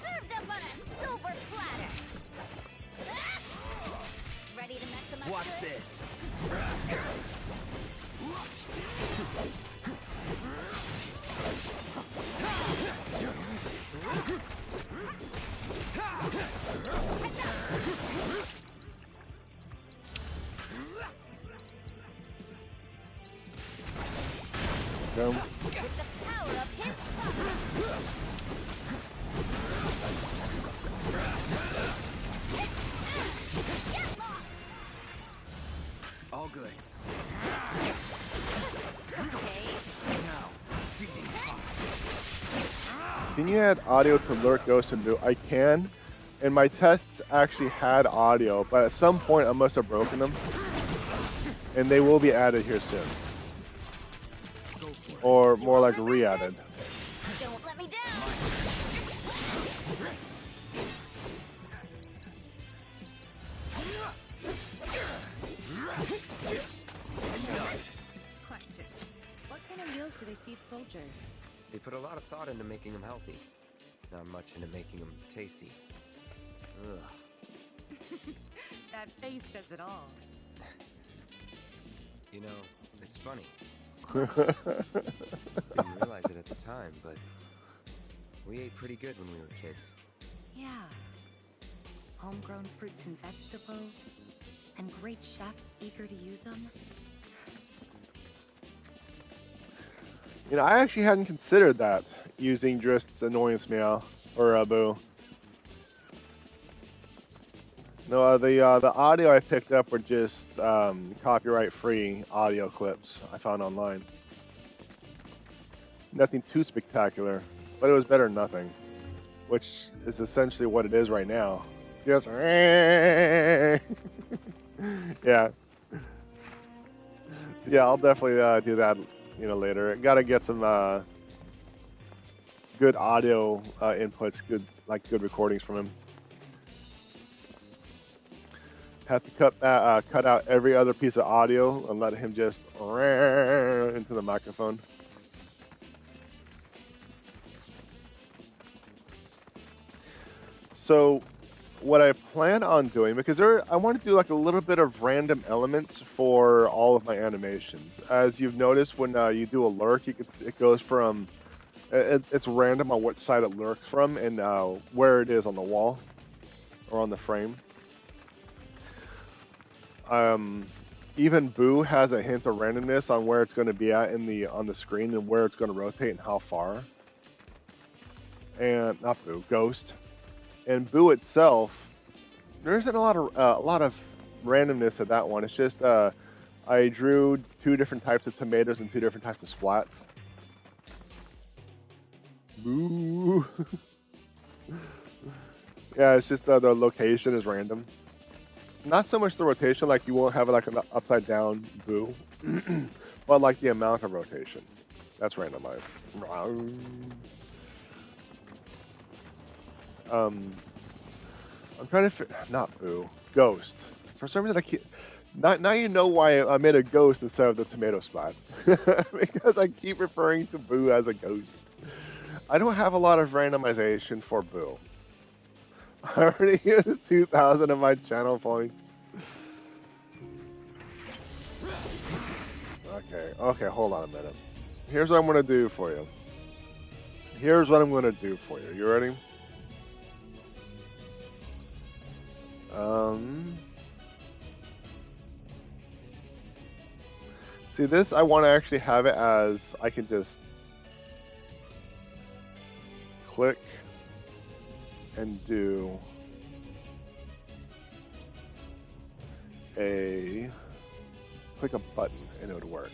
Served up on a silver platter. Ready to mess them up Watch good? this. Go. With the power of his fire. Get lost. All good. Okay. Now, feeding fire. Can you add audio to Lurk, Ghost, and Do? I can. And my tests actually had audio, but at some point I must have broken them. And they will be added here soon. Go for it. Or more like re-added. Don't let me down. Question. What kind of meals do they feed soldiers? They put a lot of thought into making them healthy. Not much into making them tasty. Ugh. That face says it all. You know, it's funny. Didn't realize it at the time, but we ate pretty good when we were kids. Yeah. Homegrown fruits and vegetables, and great chefs eager to use them. You know, I actually hadn't considered that, using Drist's annoyance meow, or Boo. No, the audio I picked up were just copyright-free audio clips I found online. Nothing too spectacular, but it was better than nothing, which is essentially what it is right now. Just yeah. So yeah, I'll definitely do that, you know, later. Got to get some good audio inputs, good recordings from him. Have to cut out every other piece of audio and let him just into the microphone. So what I plan on doing, because I want to do like a little bit of random elements for all of my animations. As you've noticed, when you do a lurk, it goes from it's random on which side it lurks from and where it is on the wall or on the frame. Even Boo has a hint of randomness on where it's going to be at on the screen and where it's going to rotate and how far. And not Boo, Ghost. And Boo itself, there isn't a lot of randomness to that one. It's just I drew 2 different types of tomatoes and 2 different types of splats. Boo. Yeah, it's just the location is random. Not so much the rotation, like you won't have like an upside down Boo, but like the amount of rotation. That's randomized. I'm trying to not Boo, Ghost. For some reason I keep now you know why I made a ghost instead of the tomato spot. Because I keep referring to Boo as a ghost. I don't have a lot of randomization for Boo. I already used 2,000 of my channel points. Okay, hold on a minute. Here's what I'm gonna do for you. You ready? See this, I want to actually have it as I can just click and do click a button and it would work.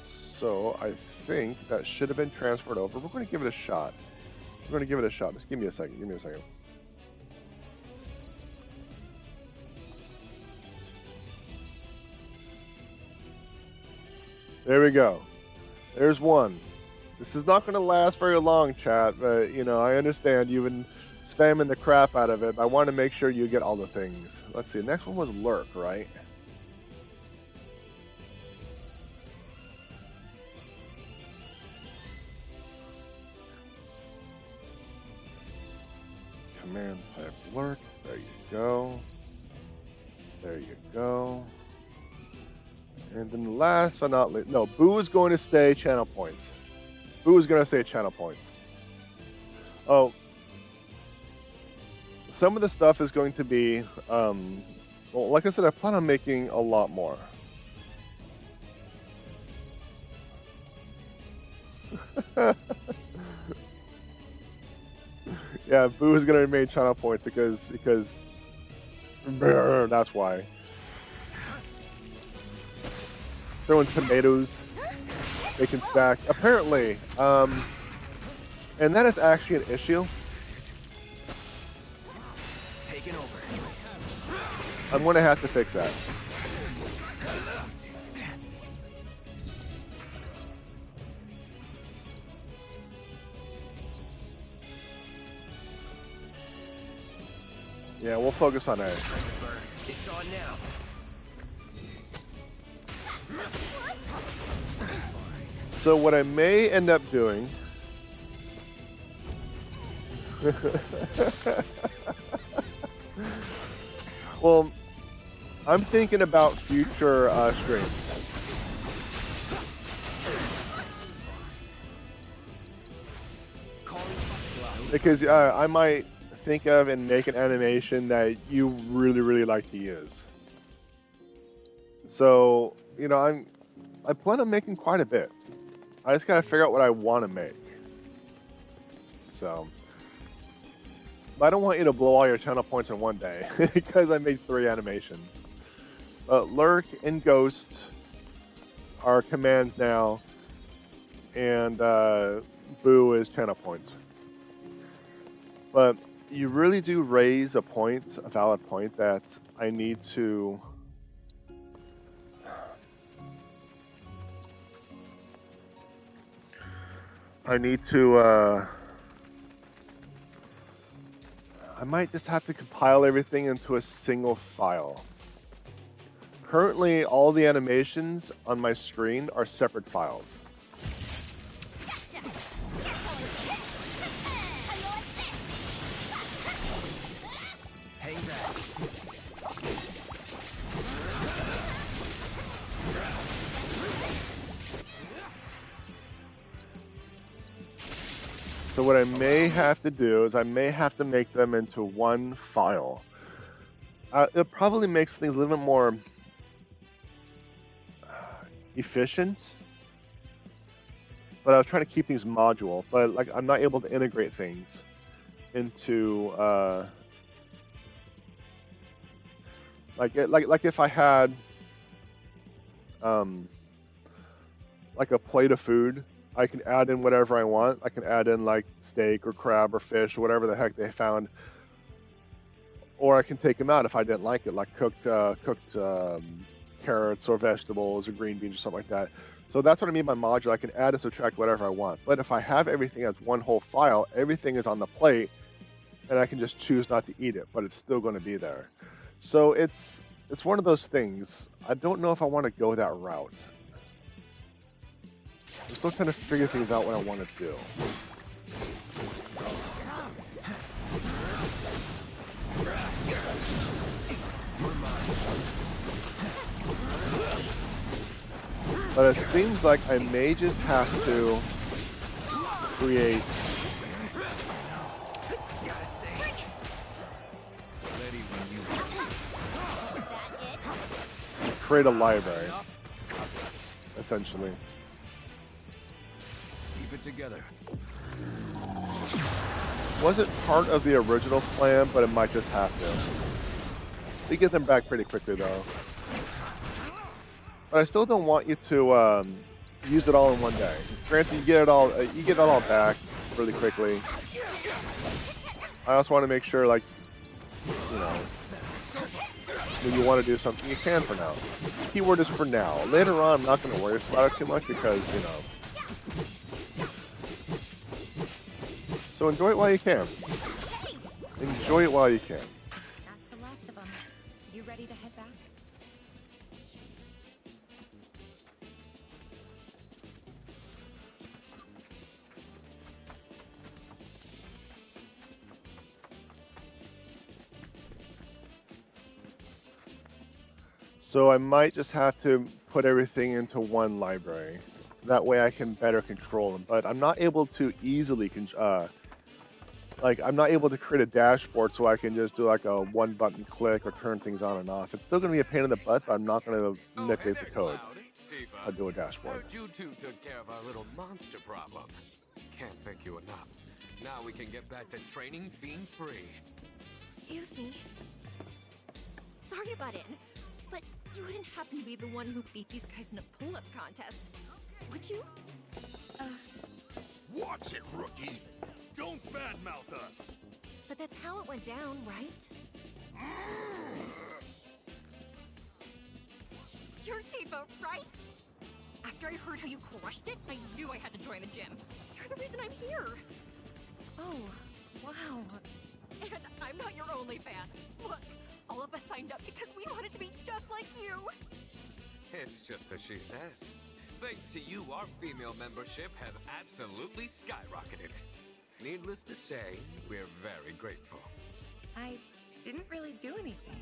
So I think that should have been transferred over. We're going to give it a shot. Just give me a second. There we go. There's one. This is not going to last very long, chat, but, you know, I understand you've been spamming the crap out of it, but I want to make sure you get all the things. Let's see, next one was Lurk, right? Command type Lurk, there you go. And then last but not least, no, Boo is going to stay channel points. Oh, some of the stuff is going to be, well, like I said, I plan on making a lot more. Yeah, Boo is going to remain channel points because that's why. Throwing tomatoes, they can stack. Apparently, and that is actually an issue. Taking over. I'm going to have to fix that. Yeah, we'll focus on that. It's on now. So what I may end up doing well, I'm thinking about future streams. Because I might think of and make an animation that you really, really like to use. So, you know, I plan on making quite a bit. I just gotta figure out what I want to make. So, but I don't want you to blow all your channel points in one day because I made 3 animations. Lurk and Ghost are commands now, and Boo is channel points. But you really do raise a point, a valid point, that I need to. I might just have to compile everything into a single file. Currently, all the animations on my screen are separate files. So what I may have to do is I may have to make them into one file. It probably makes things a little bit more efficient. But I was trying to keep things modular, but like I'm not able to integrate things into like if I had like a plate of food, I can add in whatever I want. I can add in like steak or crab or fish or whatever the heck they found, or I can take them out if I didn't like it, like cooked carrots or vegetables or green beans or something like that. So that's what I mean by modular. I can add and subtract whatever I want. But if I have everything as one whole file, everything is on the plate, and I can just choose not to eat it, but it's still going to be there. So it's one of those things. I don't know if I want to go that route. I'm still trying to figure things out what I want to do. But it seems like I may just have to create a library, essentially. Keep it together. Wasn't part of the original plan, but it might just have to. We get them back pretty quickly, though. But I still don't want you to use it all in one day. Granted, you get it all back really quickly. I also want to make sure, like, you know, when you want to do something, you can for now. The keyword is for now. Later on, I'm not going to worry about it too much because, you know. So enjoy it while you can. Enjoy it while you can. That's the last of them. You ready to head back? So I might just have to put everything into one library. That way I can better control them. But I'm not able to easily, I'm not able to create a dashboard so I can just do like a one button click or turn things on and off. It's still going to be a pain in the butt, but I'm not going to manipulate the code. I'll do a dashboard. Heard you two took care of our little monster problem. Can't thank you enough. Now we can get back to training fiend-free. Excuse me. Sorry to butt in, but you wouldn't happen to be the one who beat these guys in a pull-up contest, would you? Watch it, rookie. Don't badmouth us. But that's how it went down, right? You're Tifa, right? After I heard how you crushed it, I knew I had to join the gym. You're the reason I'm here. Oh, wow. And I'm not your only fan. Look, all of us signed up because we wanted to be just like you. It's just as she says. Thanks to you, our female membership has absolutely skyrocketed. Needless to say, we're very grateful. I didn't really do anything.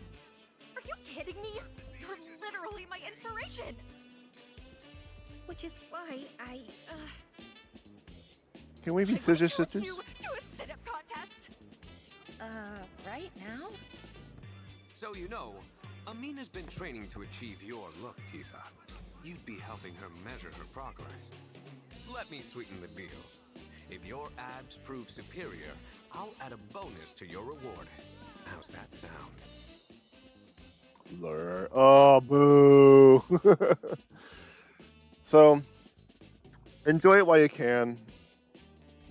Are you kidding me? You're literally my inspiration. Which is why I, Can we be scissor challenge sisters? you to a sit-up contest. Right now? So you know, Amina's been training to achieve your look, Tifa. You'd be helping her measure her progress. Let me sweeten the deal. If your abs prove superior, I'll add a bonus to your reward. How's that sound? Oh, boo. So, enjoy it while you can.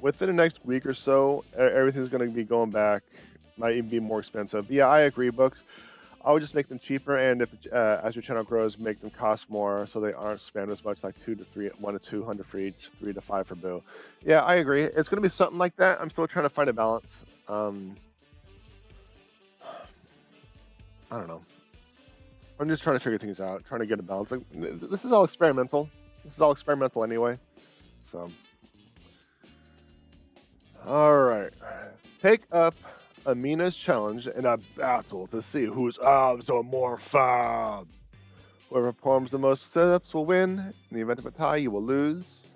Within the next week or so, everything's going to be going back. Might even be more expensive. Yeah, I agree, books. I would just make them cheaper, and if as your channel grows, make them cost more so they aren't spammed as much, like 1 to 200 for each, 3 to 5 for Boo. Yeah, I agree. It's going to be something like that. I'm still trying to find a balance. I don't know. I'm just trying to figure things out, trying to get a balance. Like, this is all experimental. This is all experimental anyway. So, all right. Take up Amina's challenged in a battle to see whose arms are more fab. Whoever performs the most sit-ups will win. In the event of a tie, you will lose.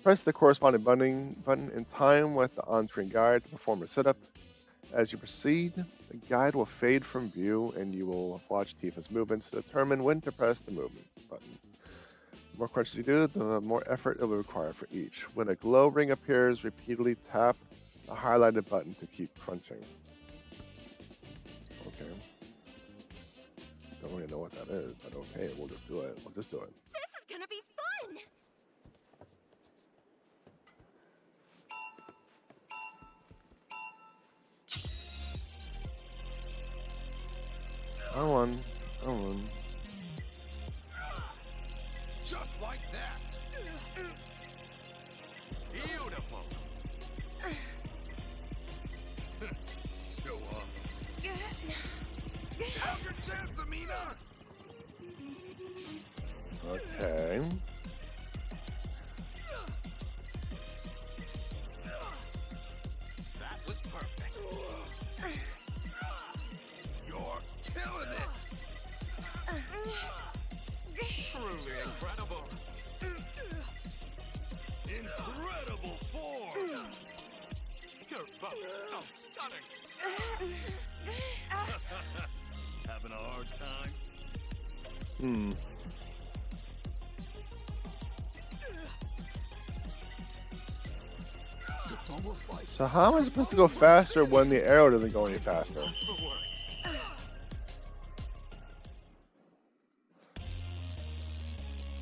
Press the corresponding button in time with the on-screen guide to perform a sit-up. As you proceed, the guide will fade from view and you will watch Tifa's movements to determine when to press the movement button. The more crunches you do, the more effort it will require for each. When a glow ring appears, repeatedly tap the highlighted button to keep crunching. Okay. Don't really know what that is, but okay, we'll just do it. We'll just do it. This is gonna be fun! I won. I won. Just like that. Beautiful. Show off. Now's your chance, Amina. Okay. That was perfect. You're killing it. Truly incredible. Incredible form. You're both so stunning. Having a hard time? Hmm. It's almost like So how am I supposed to go faster when the arrow doesn't go any faster? For words.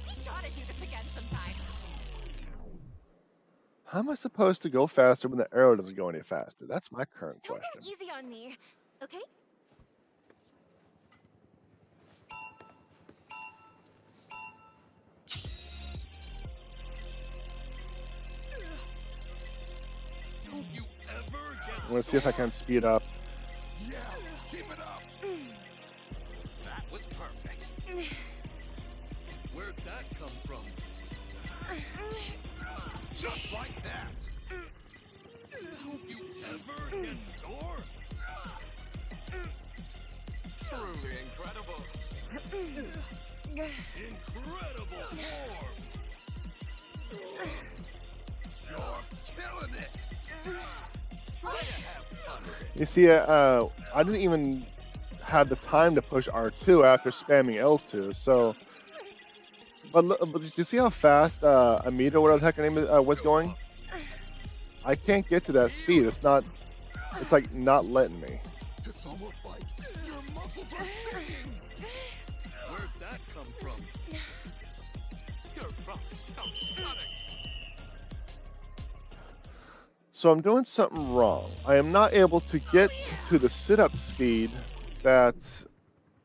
We gotta do this again sometime. How am I supposed to go faster when the arrow doesn't go any faster? That's my current Don't question. go easy on me, okay? don't you ever get I'm gonna see if I can speed up. Yeah, keep it up. That was perfect. Where'd that come from? Just like that. Don't you ever get sore? Truly incredible. Incredible form. You're killing it. Try to have fun with it. You see, I didn't even have the time to push R2 after spamming L2, so... But did you see how fast Amita, whatever the heck her name is, was going? I can't get to that speed. It's not... It's like not letting me. It's almost like your muscles are singing. Where'd that come from? You're both so stunning. So I'm doing something wrong. I am not able to get to the sit-up speed that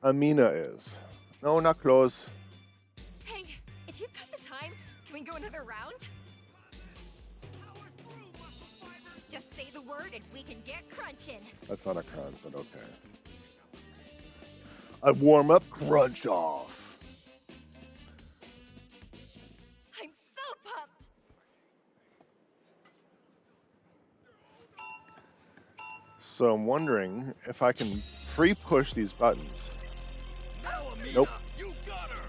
Amina is. No, not close. Hey, if you've got the time, can we go another round? Just say the word and we can get crunching. That's not a crunch, but okay. I warm up, crunch off. I'm so pumped. So I'm wondering if I can pre-push these buttons. Now, Amina, Nope. you got her.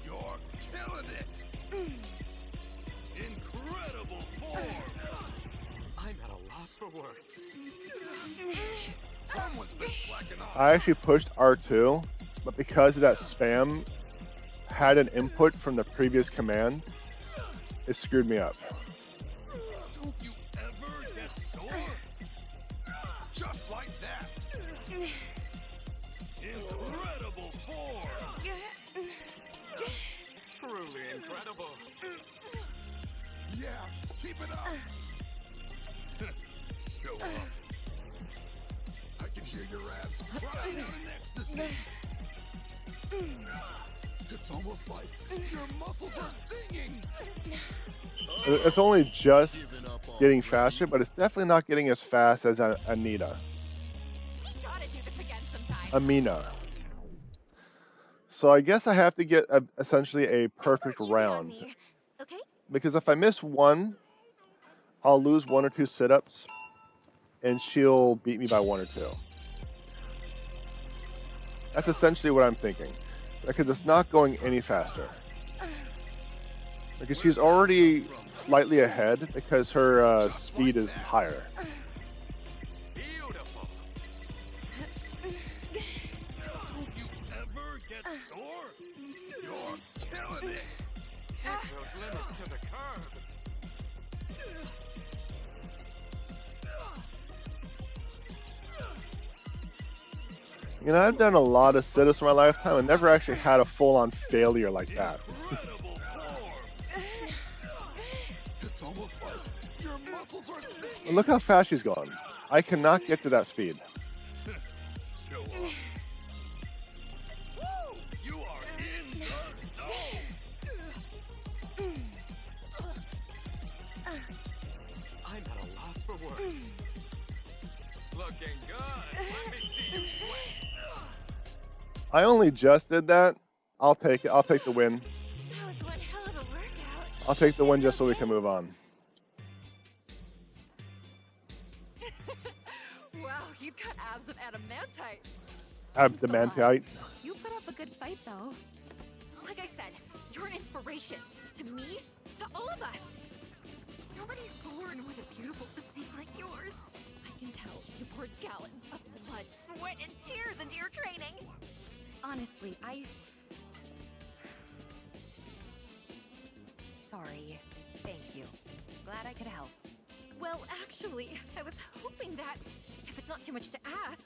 You're killing it. Incredible form. I'm at a loss for words. Someone's been slacking off. I actually pushed R2, but because of that spam had an input from the previous command, it screwed me up. Don't you ever get sore? Just like that. Incredible form. Truly incredible. Yeah, keep it up. Show up. I can hear your abs crying out in ecstasy. It's almost like your muscles are singing. It's only just getting faster, but it's definitely not getting as fast as Anita. We gotta do this again sometime. Amina. So I guess I have to get essentially a perfect Easy on round. me, okay? Because if I miss one, I'll lose 1 or 2 sit-ups, and she'll beat me by 1 or 2. That's essentially what I'm thinking. Because it's not going any faster. Because she's already slightly ahead because her speed is higher. Beautiful. Don't you ever get sore? You're killing it. Push those limits to the curb. You know, I've done a lot of sit-ups in my lifetime and never actually had a full-on failure like that. Incredible form. It's almost like your muscles are singing. And look how fast she's going. I cannot get to that speed. Show up. Woo! You are in the zone. I'm at a loss for words. Looking good. Let me see you sweat. I only just did that. I'll take it. I'll take the win. That was one hell of a workout. I'll take the win just so we can move on. Wow, you've got abs of adamantite. Abdomantite. You put up a good fight, though. Like I said, you're an inspiration. To me, to all of us. Nobody's born with a beautiful physique like yours. I can tell you poured gallons of blood, sweat, and tears into your training. Honestly, Sorry. Thank you. Glad I could help. Well, actually, I was hoping that, if it's not too much to ask,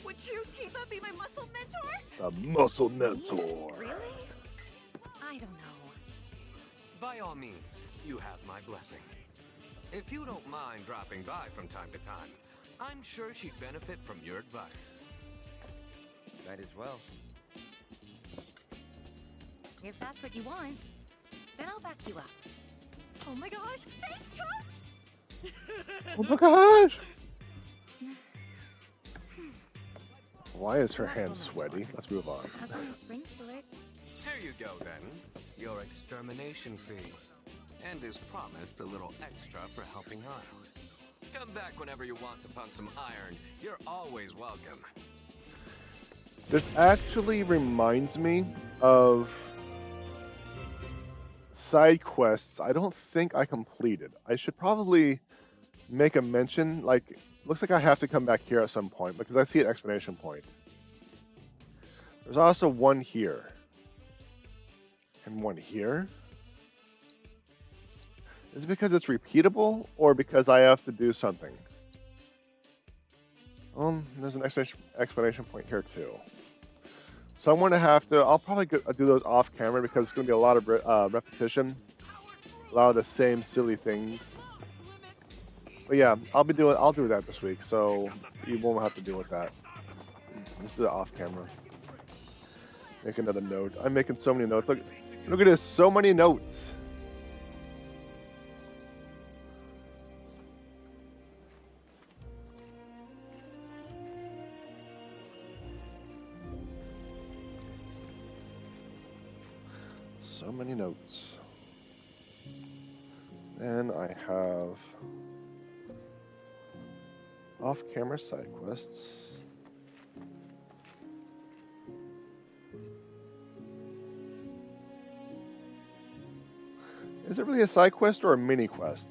would you, Tifa, be my muscle mentor? A muscle mentor. Really? I don't know. By all means, you have my blessing. If you don't mind dropping by from time to time, I'm sure she'd benefit from your advice. Might as well. If that's what you want, then I'll back you up. Oh my gosh, thanks, Coach! Oh my gosh! Why is her hand sweaty? Let's move on. Has some spring to it. Here you go, then. Your extermination fee. And as promised, a little extra for helping her out. Come back whenever you want to pump some iron. You're always welcome. This actually reminds me of side quests I don't think I completed. I should probably make a mention, like, looks like I have to come back here at some point because I see an exclamation point. There's also one here. And one here. Is it because it's repeatable or because I have to do something? There's an explanation point here too. So I'm going to have to, I'll probably do those off camera because it's going to be a lot of repetition. A lot of the same silly things. But yeah, I'll do that this week, so you won't have to deal with that. Let's do it off camera. Make another note. I'm making so many notes. Look at this, so many notes. So many notes. Then I have off-camera side quests. Is it really a side quest or a mini quest?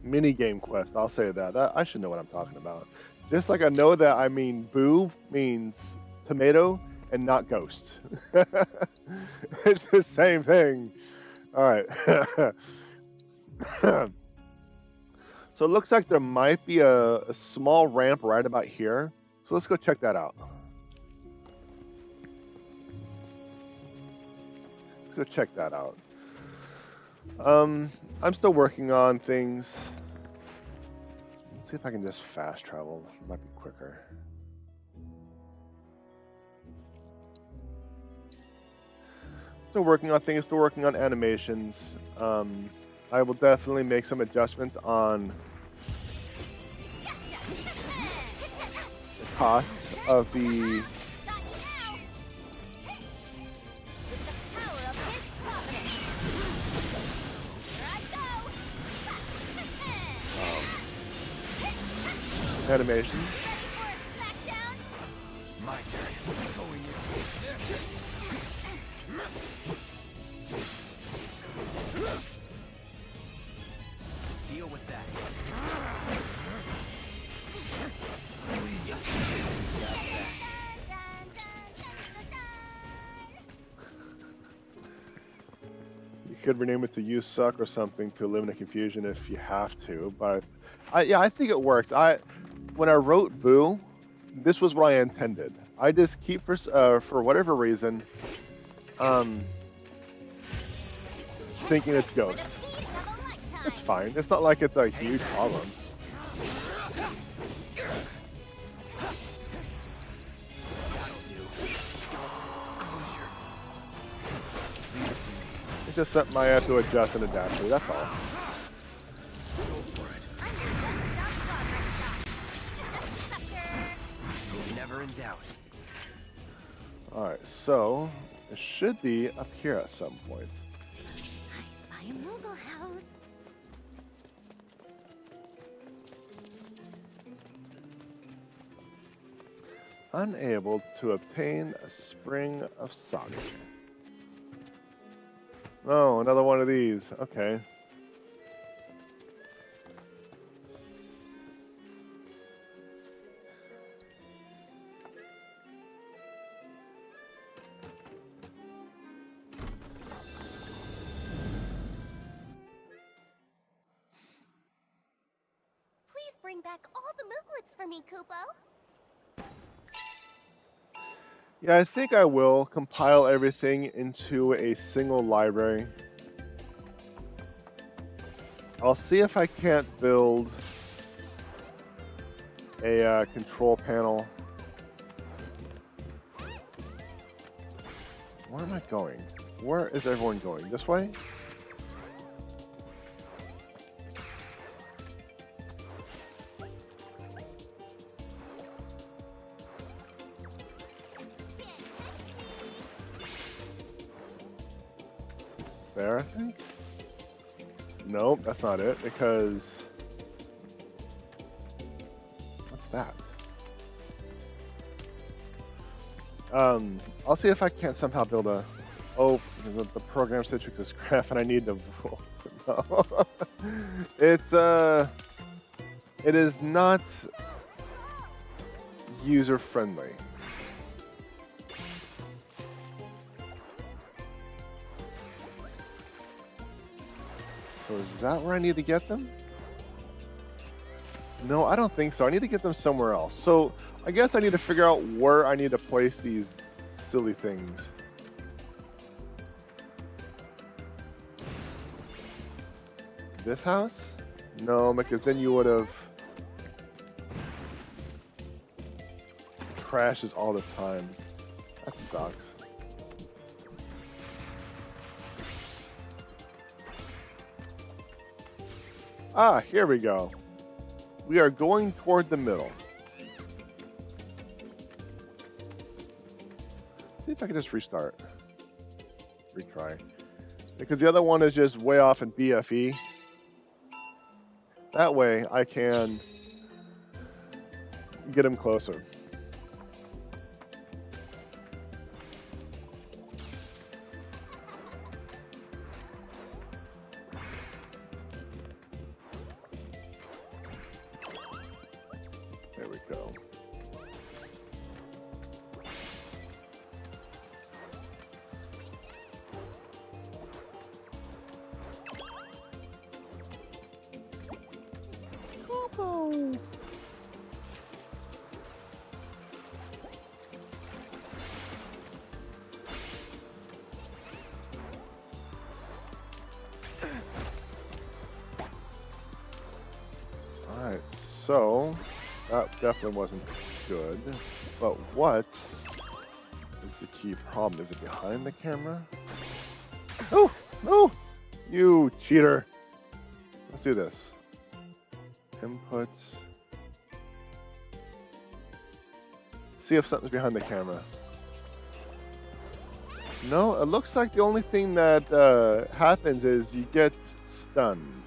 Mini game quest, I'll say that. I should know what I'm talking about. Just like I know that I mean boo means tomato and not ghost. It's the same thing. All right. So it looks like there might be a small ramp right about here. So let's go check that out. Let's go check that out. I'm still working on things. Let's see if I can just fast travel. It might be quicker. Still working on things, still working on animations. I will definitely make some adjustments on the cost of the Got you now. With the power of his providence. Here I go. animations. Ready for a smackdown? My turn. Going in. Deal with that. You could rename it to "You Suck" or something to eliminate confusion if you have to. But yeah, I think it works. When I wrote Boo, this was what I intended. I just keep for whatever reason, thinking it's Ghost. It's fine. It's not like it's a huge problem. It's just something I have to adjust and adapt to. That's all. Never in doubt. All right, so it should be up here at some point. My Moogle house. Unable to obtain a spring of saga. Oh, another one of these. Okay. Please bring back all the Mooglets for me, Kupo. Yeah, I think I will compile everything into a single library. I'll see if I can't build a control panel. Where am I going? Where is everyone going? This way? There, I think? Nope, that's not it, because... What's that? I'll see if I can't somehow build a... Oh, because the program citrix is crap and I need to... No. It's, it is not user-friendly. So is that where I need to get them? No, I don't think so. I need to get them somewhere else. So I guess I need to figure out where I need to place these silly things. This house? No, because then you would have... Crashes all the time. That sucks. Ah, here we go. We are going toward the middle. See if I can just restart. Retry. Because the other one is just way off in BFE. That way I can get him closer. There we go. Coco. All right, so that definitely wasn't good. But what is the key problem? Is it behind the camera? Oh, no! You cheater. Let's do this. Input. see if something's behind the camera. No, it looks like the only thing that happens is you get stunned.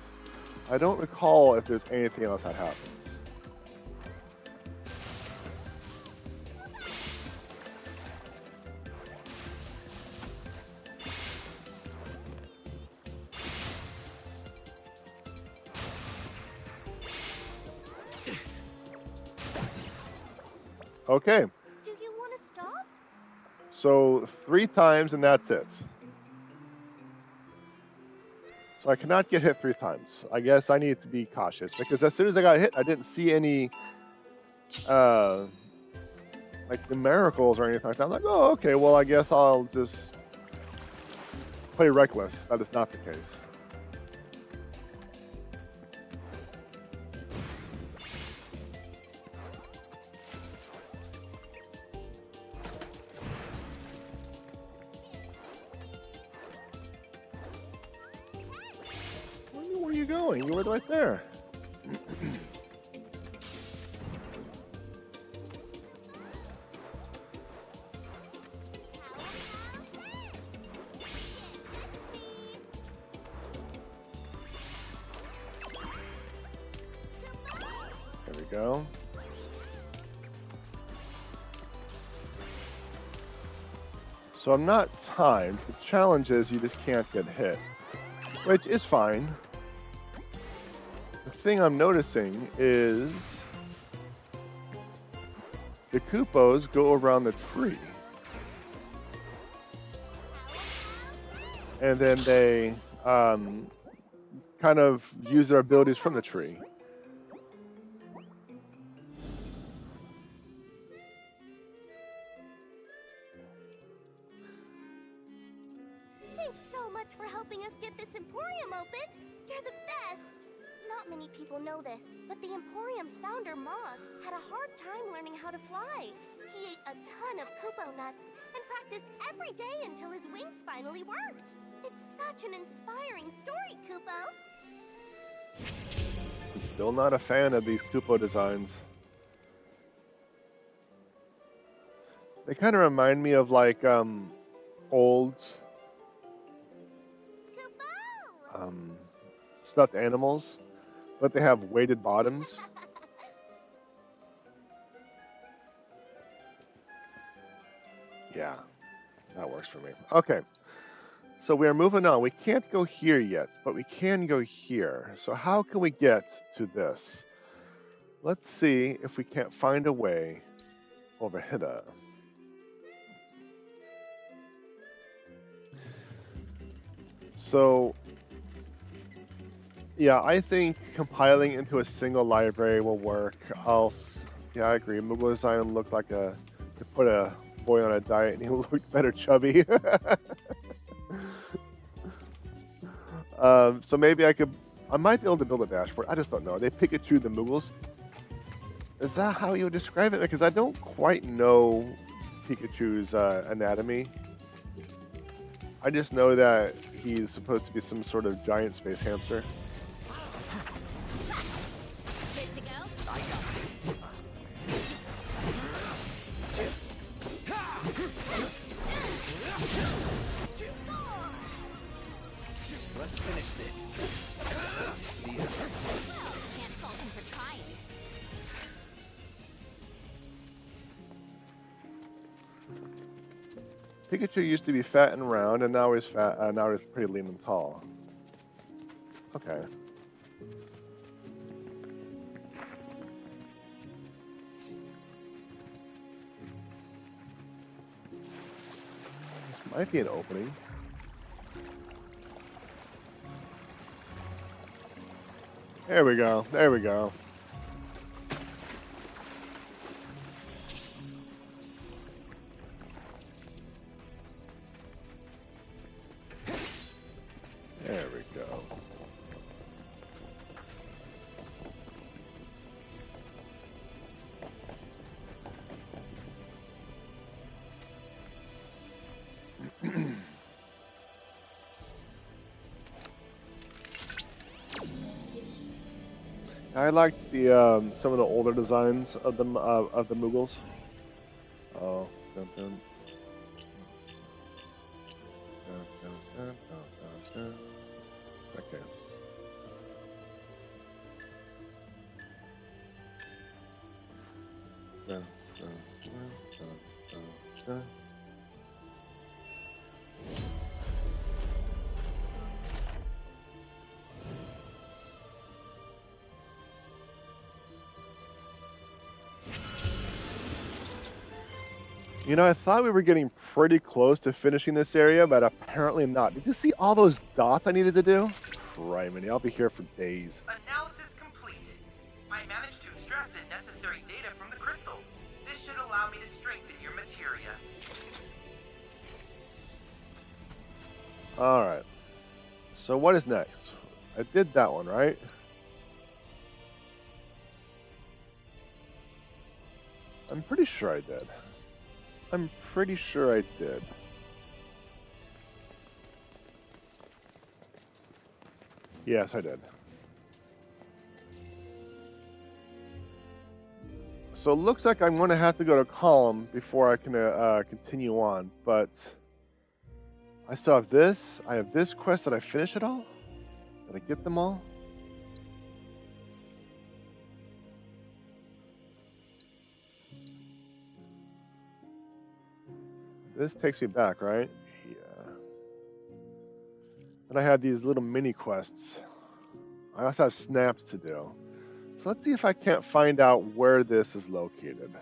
I don't recall if there's anything else that happens. Okay. Do you want to stop? So 3 times and that's it. So I cannot get hit 3 times. I guess I need to be cautious because as soon as I got hit, I didn't see any like numericals or anything like that. I'm like, oh, okay, well, I guess I'll just play reckless. That is not the case. Where are you going? You were right there. There we go. So I'm not timed. The challenge is you just can't get hit, which is fine. The thing I'm noticing is the Koopos go around the tree. And then they kind of use their abilities from the tree. Thanks so much for helping us get this Emporium open. You're the best. Not many people know this, but the Emporium's founder, Mog, had a hard time learning how to fly. He ate a ton of Koopo nuts and practiced every day until his wings finally worked. It's such an inspiring story, Koopo. I'm still not a fan of these Koopo designs. They kind of remind me of like old Koopo! stuffed animals, but they have weighted bottoms. Yeah, that works for me. Okay, so we are moving on. We can't go here yet, but we can go here. So how can we get to this? Let's see if we can't find a way over here. So, yeah, I think compiling into a single library will work. Yeah, I agree. Moogle design looked like to put a boy on a diet and he looked better chubby. So maybe I might be able to build a dashboard. I just don't know. They Pikachu the Moogles. Is that how you would describe it? Because I don't quite know Pikachu's anatomy. I just know that he's supposed to be some sort of giant space hamster. Good to go? Let's finish this. See ya. Can't fault him for trying. Pikachu used to be fat and round, and now he's fat. Now he's pretty lean and tall. Okay. This might be an opening. There we go. There we go. There we go. I liked the some of the older designs of the Moogles. Uh-oh. Dun, dun. Dun, dun, dun, dun, dun, dun. Okay. Dun, dun, dun, dun, dun, dun. You know, I thought we were getting pretty close to finishing this area, but apparently not. Did you see all those dots I needed to do? Criminy, I'll be here for days. Analysis complete. I managed to extract the necessary data from the crystal. This should allow me to strengthen your materia. Alright. So what is next? I did that one, right? I'm pretty sure I did. I'm pretty sure I did. Yes, I did. So it looks like I'm going to have to go to column before I can continue on, but I still have this. I have this quest. Did I finish it all? Did I get them all? This takes me back, right? Yeah. And I had these little mini quests. I also have snaps to do. So let's see if I can't find out where this is located.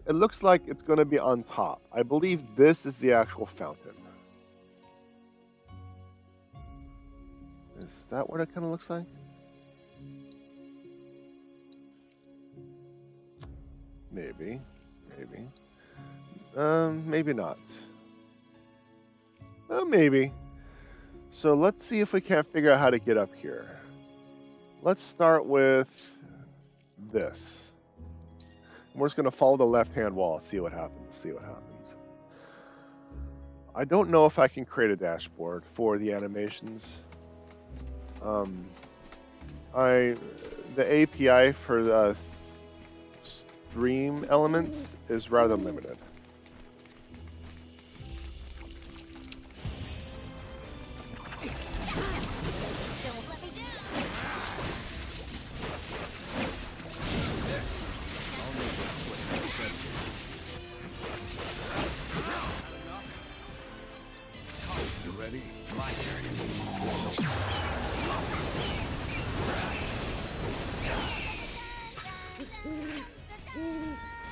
It looks like it's going to be on top. I believe this is the actual fountain. Is that what it kind of looks like? Maybe. Maybe not. Maybe. So let's see if we can't figure out how to get up here. Let's start with this. We're just going to follow the left-hand wall, see what happens. I don't know if I can create a dashboard for the animations. The API for the stream elements is rather limited. Don't let me down. You ready? My turn.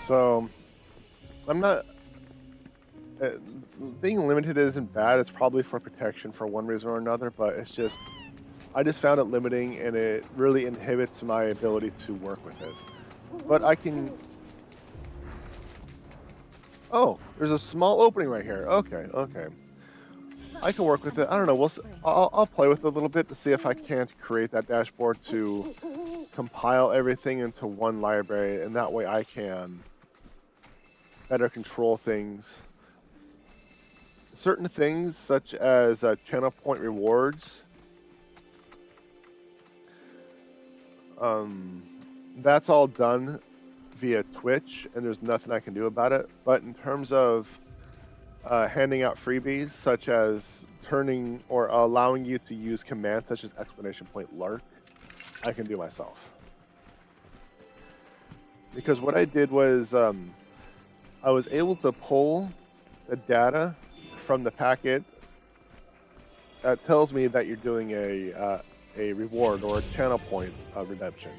So, I'm not... being limited isn't bad. It's probably for protection for one reason or another, but it's just... I just found it limiting, and it really inhibits my ability to work with it. But I can... Oh, there's a small opening right here. Okay. I can work with it. I don't know. I'll play with it a little bit to see if I can't create that dashboard to compile everything into one library, and that way I can better control things. Certain things, such as channel point rewards, that's all done via Twitch, and there's nothing I can do about it. But in terms of handing out freebies, such as turning or allowing you to use commands such as exclamation point lurk, I can do myself. Because what I did was I was able to pull the data from the packet that tells me that you're doing a reward or a channel point redemption.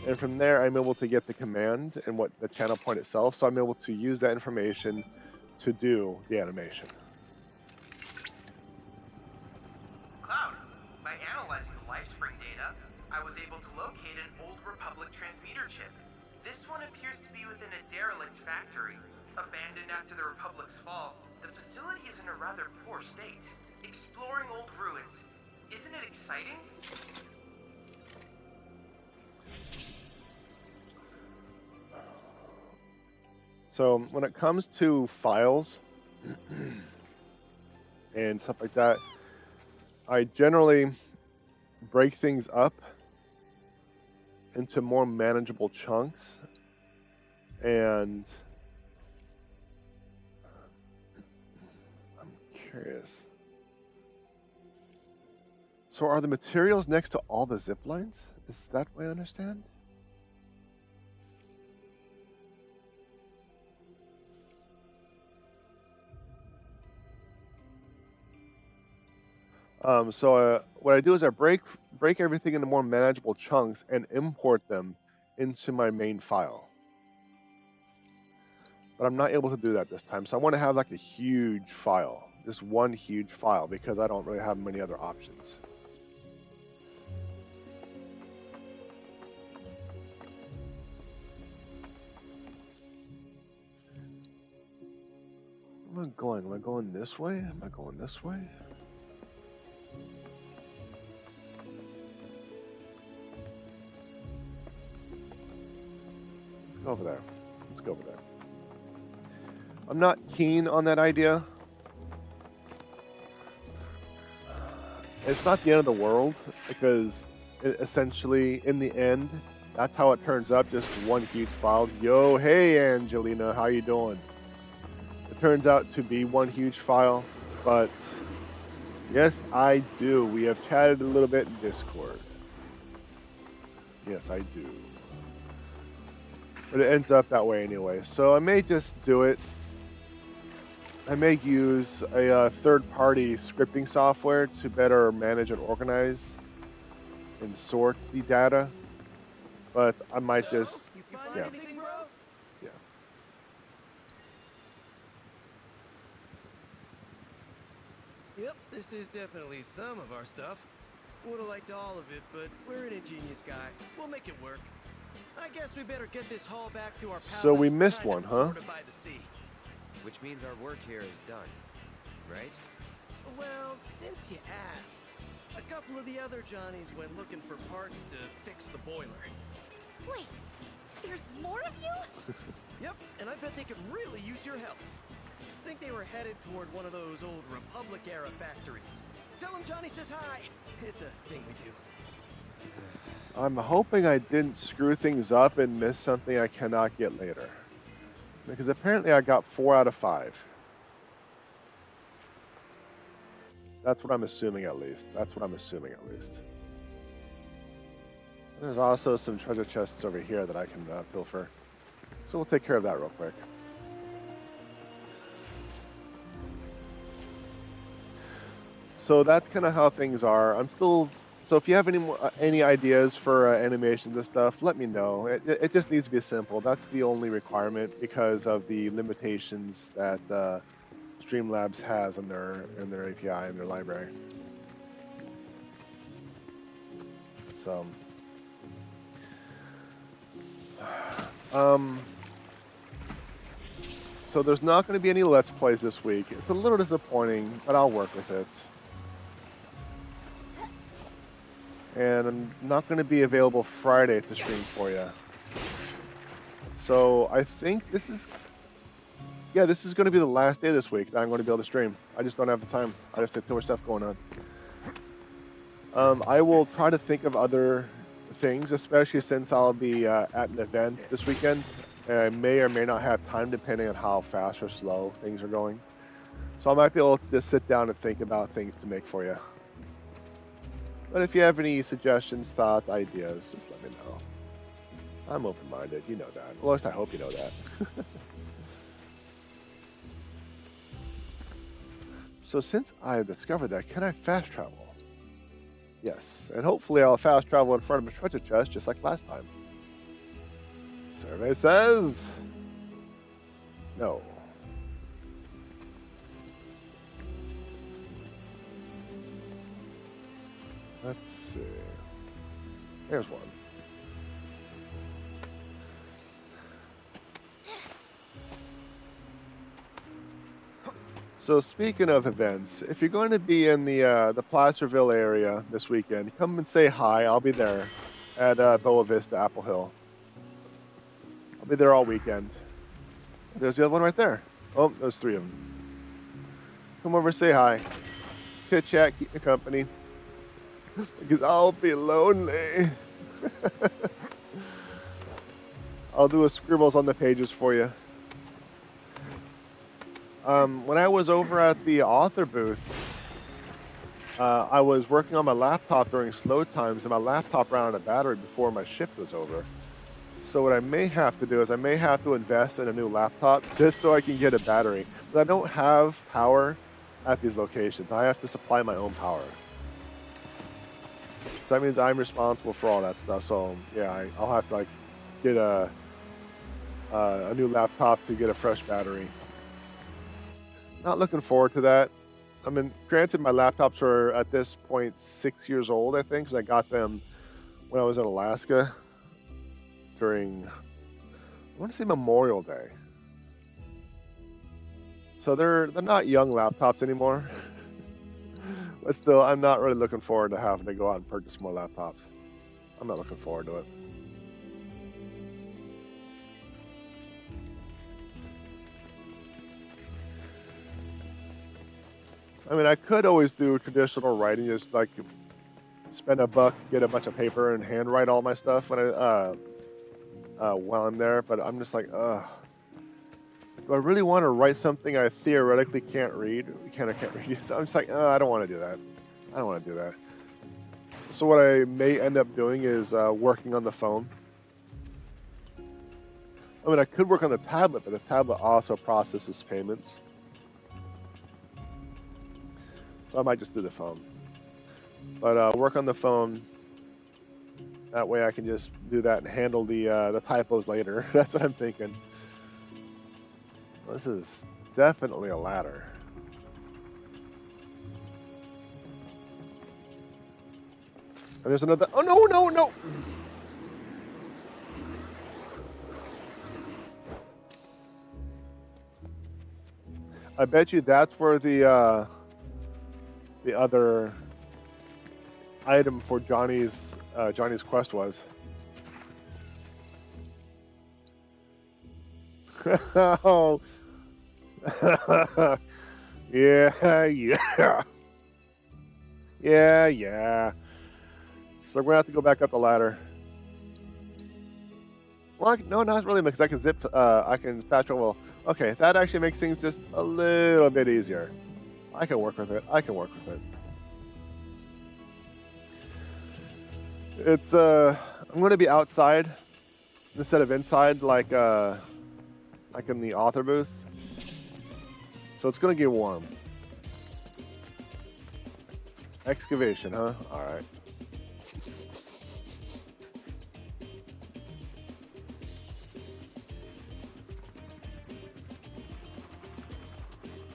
And from there, I'm able to get the command and what the channel point itself, so I'm able to use that information to do the animation. Cloud, by analyzing the LifeSpring data, I was able to locate an old Republic transmitter chip. This one appears to be within a derelict factory. Abandoned after the Republic's fall, the facility is in a rather poor state. Exploring old ruins, isn't it exciting? So when it comes to files and stuff like that, I generally break things up into more manageable chunks. And I'm curious. So are the materials next to all the zip lines? Is that what I understand? So what I do is I break everything into more manageable chunks and import them into my main file. But I'm not able to do that this time. So I want to have like a huge file, just one huge file, because I don't really have many other options. Where am I going? Am I going this way? Am I going this way? Let's go over there. Let's go over there. I'm not keen on that idea. It's not the end of the world, because essentially, in the end, that's how it turns up, just one huge file. Yo, hey, Angelina, how you doing? It turns out to be one huge file, but yes, I do. We have chatted a little bit in Discord. Yes, I do. But it ends up that way anyway, so I may just do it. I may use a third-party scripting software to better manage and organize and sort the data, but I might just, yeah. Yeah. Yep, this is definitely some of our stuff. Would have liked all of it, but we're an ingenious guy. We'll make it work. I guess we better get this haul back to our palace. So we missed kind one, of huh? Sorta by the sea. Which means our work here is done, right? Well, since you asked, a couple of the other Johnnies went looking for parts to fix the boiler. Wait, there's more of you? Yep, and I bet they could really use your help. Think they were headed toward one of those old Republic-era factories. Tell them Johnny says hi. It's a thing we do. I'm hoping I didn't screw things up and miss something I cannot get later. Because apparently I got 4 out of 5. That's what I'm assuming at least. There's also some treasure chests over here that I can pilfer. So we'll take care of that real quick. So that's kind of how things are. So if you have any ideas for animations and stuff, let me know. It just needs to be simple. That's the only requirement because of the limitations that Streamlabs has in their API and their library. So, so there's not going to be any Let's Plays this week. It's a little disappointing, but I'll work with it. And I'm not going to be available Friday to stream for you. So I think this is going to be the last day this week that I'm going to be able to stream. I just don't have the time. I just have too much stuff going on. I will try to think of other things, especially since I'll be at an event this weekend. And I may or may not have time depending on how fast or slow things are going. So I might be able to just sit down and think about things to make for you. But if you have any suggestions, thoughts, ideas, just let me know. I'm open-minded, you know that. Well, at least I hope you know that. So since I've discovered that, can I fast travel? Yes, and hopefully I'll fast travel in front of a treasure chest just like last time. Survey says no. Let's see. There's one. So speaking of events, if you're going to be in the Placerville area this weekend, come and say hi. I'll be there at Boa Vista, Apple Hill. I'll be there all weekend. There's the other one right there. Oh, there's 3 of them. Come over, say hi. Chit chat, keep me company. Because I'll be lonely. I'll do a scribbles on the pages for you. When I was over at the author booth, I was working on my laptop during slow times, and my laptop ran out of battery before my shift was over. So what I may have to do is I may have to invest in a new laptop just so I can get a battery. But I don't have power at these locations. I have to supply my own power. So that means I'm responsible for all that stuff. So yeah, I'll have to like get a new laptop to get a fresh battery. Not looking forward to that. I mean, granted, my laptops are at this point 6 years old, I think, because I got them when I was in Alaska during, I want to say Memorial Day. So they're not young laptops anymore. But still, I'm not really looking forward to having to go out and purchase more laptops. I'm not looking forward to it. I mean, I could always do traditional writing, just like spend $1, get a bunch of paper, and handwrite all my stuff when while I'm there. But I'm just like, ugh. Do I really want to write something I theoretically can't read? Can't read. So I'm just like, I don't want to do that. I don't want to do that. So what I may end up doing is working on the phone. I mean, I could work on the tablet, but the tablet also processes payments. So I might just do the phone. But work on the phone. That way I can just do that and handle the typos later. That's what I'm thinking. This is definitely a ladder. And there's another. Oh, no, no, no! I bet you that's where the other item for Johnny's quest was. Oh. Yeah. So we're gonna have to go back up the ladder. Well, no, not really, because I can I can fast travel. Okay, that actually makes things just a little bit easier. I can work with it. It's I'm gonna be outside instead of inside, like in the author booth. So it's gonna get warm. Excavation, huh? All right.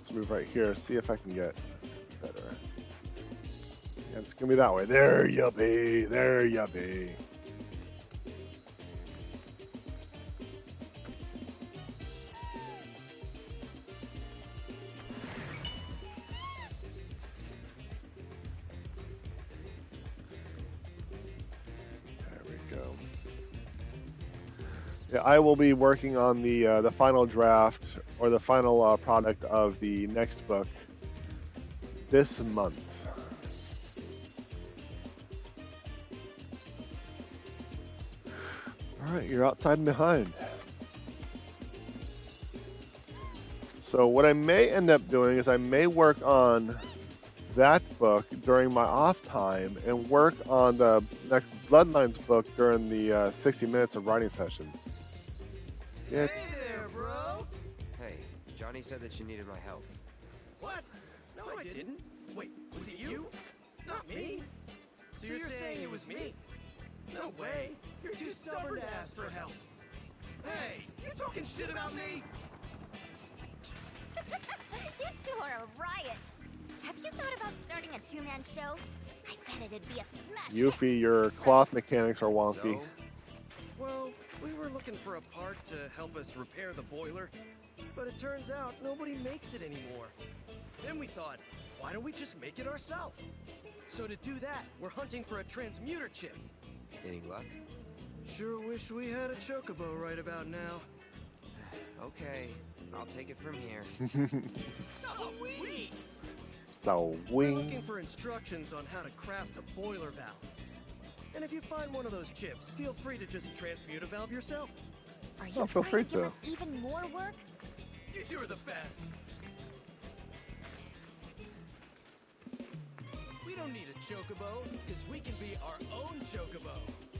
Let's move right here. See if I can get better. Yeah, it's gonna be that way. There you be. There you be. Yeah, I will be working on the final draft or the final product of the next book this month. All right, you're outside and behind. So what I may end up doing is I may work on that book during my off time and work on the next Bloodlines book during the 60 minutes of writing sessions. Hey there, bro! Hey, Johnny said that you needed my help. What? No, I didn't. Wait, was it you? Not me? So you're saying it was me? No way! You're too stubborn to ask for help. Hey, you talking shit about me? You two are a riot. Have you thought about starting a two-man show? I bet it'd be a smash hit. Yuffie, your cloth mechanics are wonky. So? Well, we were looking for a part to help us repair the boiler, but it turns out nobody makes it anymore. Then we thought, why don't we just make it ourselves? So to do that, we're hunting for a transmuter chip. Any luck? Sure wish we had a chocobo right about now. Okay, I'll take it from here. Sweet! So We're looking for instructions on how to craft a boiler valve. And if you find one of those chips, feel free to just transmute a valve yourself. Are you Oh, feel trying free to give to. us even more work? You two are the best. We don't need a chocobo, because we can be our own chocobo.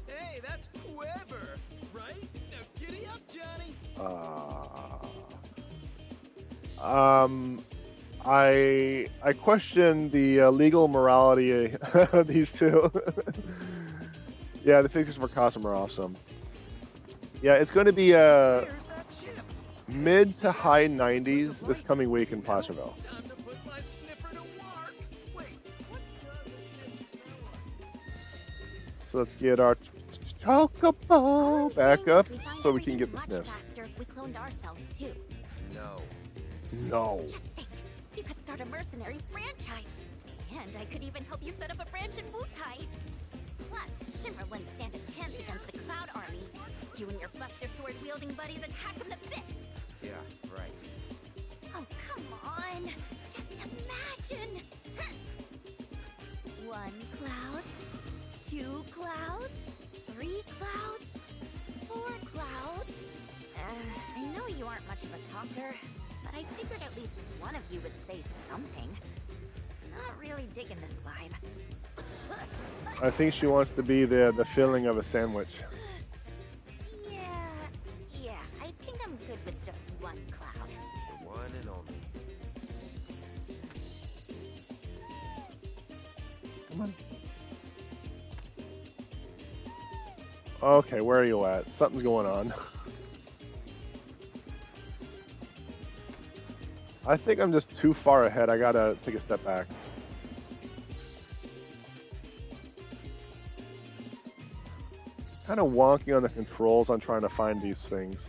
Hey, that's clever, right? Now giddy up, Johnny. I question the legal morality of these two. Yeah, the fixtures for costume are awesome. Yeah, it's going to be Here's that chip. mid to high 90s this coming week in Placerville. Time to put my sniffer to work. Wait, what does a chip smell like? So let's get our chocobo back up so we can get the much sniffs. faster if we cloned ourselves too. No. No. Just think, you could start a mercenary franchise, and I could even help you set up a branch in Wutai. Plus, Shimmer wouldn't stand a chance against the Cloud Army. You and your Buster Sword wielding buddies would hack them to bits. Yeah, right. Oh, come on. Just imagine. One cloud, 2 clouds, 3 clouds, 4 clouds. I know you aren't much of a talker, but I figured at least one of you would say something. Not really digging this vibe. I think she wants to be the filling of a sandwich. Yeah, I think I'm good with just 1 cloud. The one and only. Come on. Okay, where are you at? Something's going on. I think I'm just too far ahead. I gotta take a step back. Kind of wonky on the controls on trying to find these things.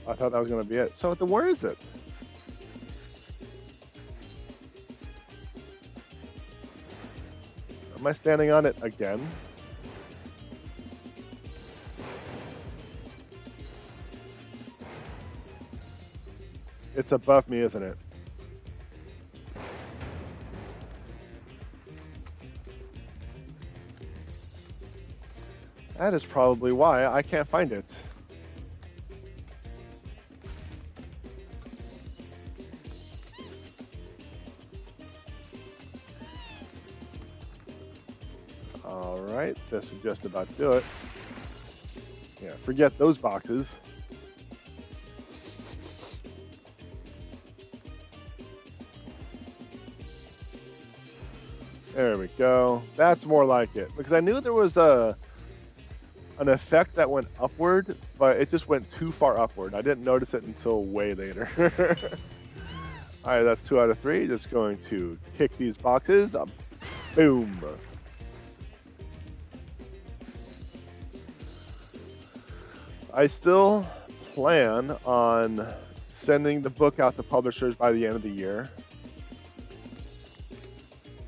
I thought that was going to be it. So then where is it? Am I standing on it again? It's above me, isn't it? That is probably why I can't find it. Alright, this is just about to do it. Yeah, forget those boxes. There we go. That's more like it. Because I knew there was an effect that went upward, but it just went too far upward. I didn't notice it until way later. Alright, that's 2 out of 3. Just going to kick these boxes up. Boom. I still plan on sending the book out to publishers by the end of the year.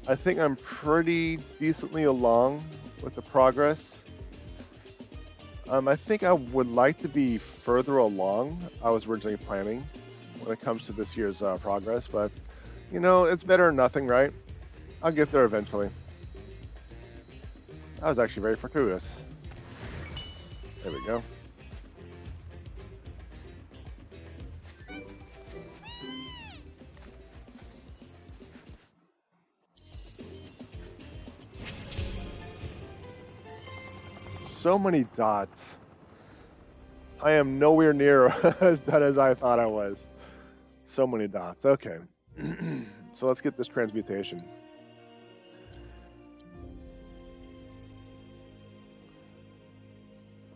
I think I'm pretty decently along with the progress. I think I would like to be further along. I was originally planning when it comes to this year's progress, but you know, it's better than nothing, right? I'll get there eventually. That was actually very fortuitous. There we go. So many dots. I am nowhere near as done as I thought I was. So many dots. Okay. So let's get this transmutation.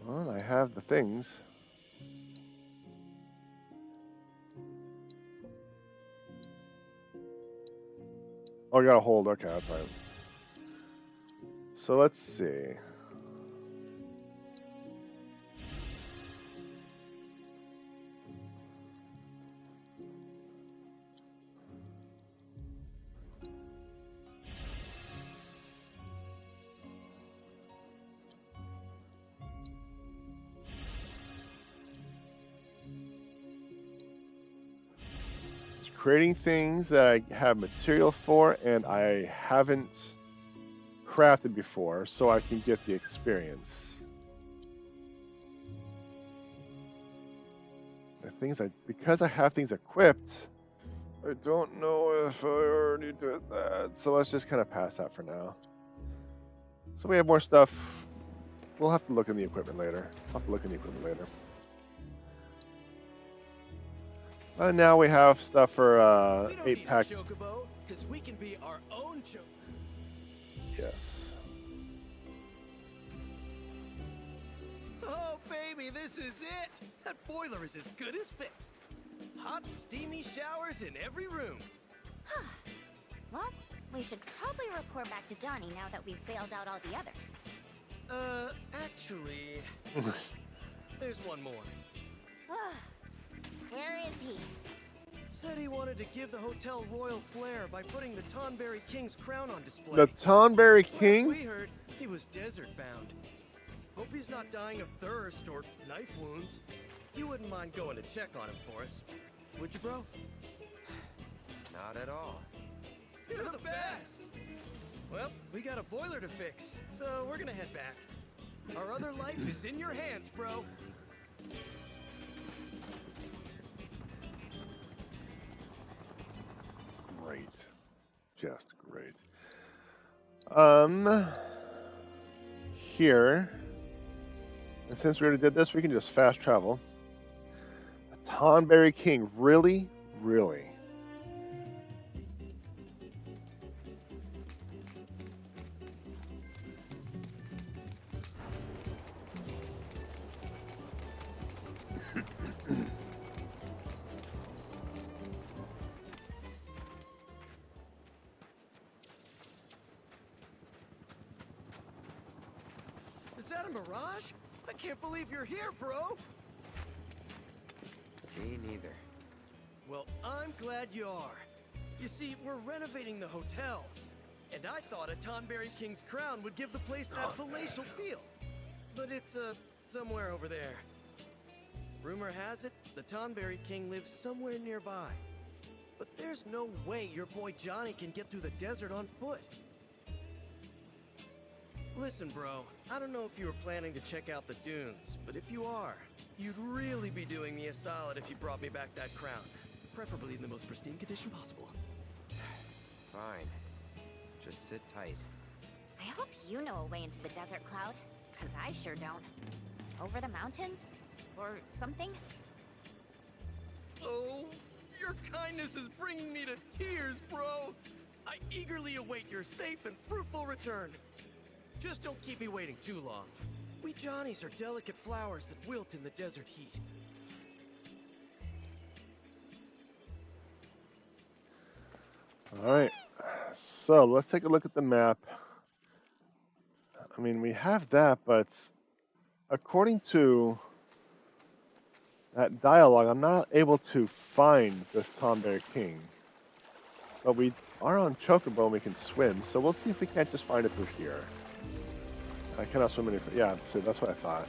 Well, I have the things. Oh, I got a hold. Okay, that's right. So let's see. creating things that I have material for and I haven't crafted before so I can get the experience. The things because I have things equipped, I don't know if I already did that. So let's just kind of pass that for now. So we have more stuff. We'll have to look in the equipment later. Now we have stuff for 8-pack. Chocobo, because we can be our own chocobo. Yes. Oh, baby, this is it! That boiler is as good as fixed. Hot, steamy showers in every room. Well, we should probably report back to Johnny now that we've bailed out all the others. Actually, there's one more. Where is he? Said he wanted to give the hotel royal flair by putting the Tonberry King's crown on display. The Tonberry King? Last we heard, he was desert bound. Hope he's not dying of thirst or knife wounds. You wouldn't mind going to check on him for us, would you, bro? Not at all. You're the best! Well, we got a boiler to fix, so we're gonna head back. Our other life is in your hands, bro. Great. Just great. Here, and since we already did this, we can just fast travel. The Tonberry King, really? Really? Is that a mirage? I can't believe you're here, bro! Me neither. Well, I'm glad you are. You see, we're renovating the hotel. And I thought a Tonberry King's crown would give the place that palatial feel. But it's, somewhere over there. Rumor has it, the Tonberry King lives somewhere nearby. But there's no way your boy Johnny can get through the desert on foot. Listen, bro, I don't know if you were planning to check out the dunes, but if you are, you'd really be doing me a solid if you brought me back that crown. Preferably in the most pristine condition possible. Fine. Just sit tight. I hope you know a way into the desert, Cloud, because I sure don't. Over the mountains? Or something? Oh, your kindness is bringing me to tears, bro. I eagerly await your safe and fruitful return. Just don't keep me waiting too long. We Johnnies are delicate flowers that wilt in the desert heat. All right. So let's take a look at the map. I mean, we have that, but according to that dialogue, I'm not able to find this Tonberry King. But we are on Chocobo and we can swim, so we'll see if we can't just find it through here. I cannot swim any. Yeah, so that's what I thought.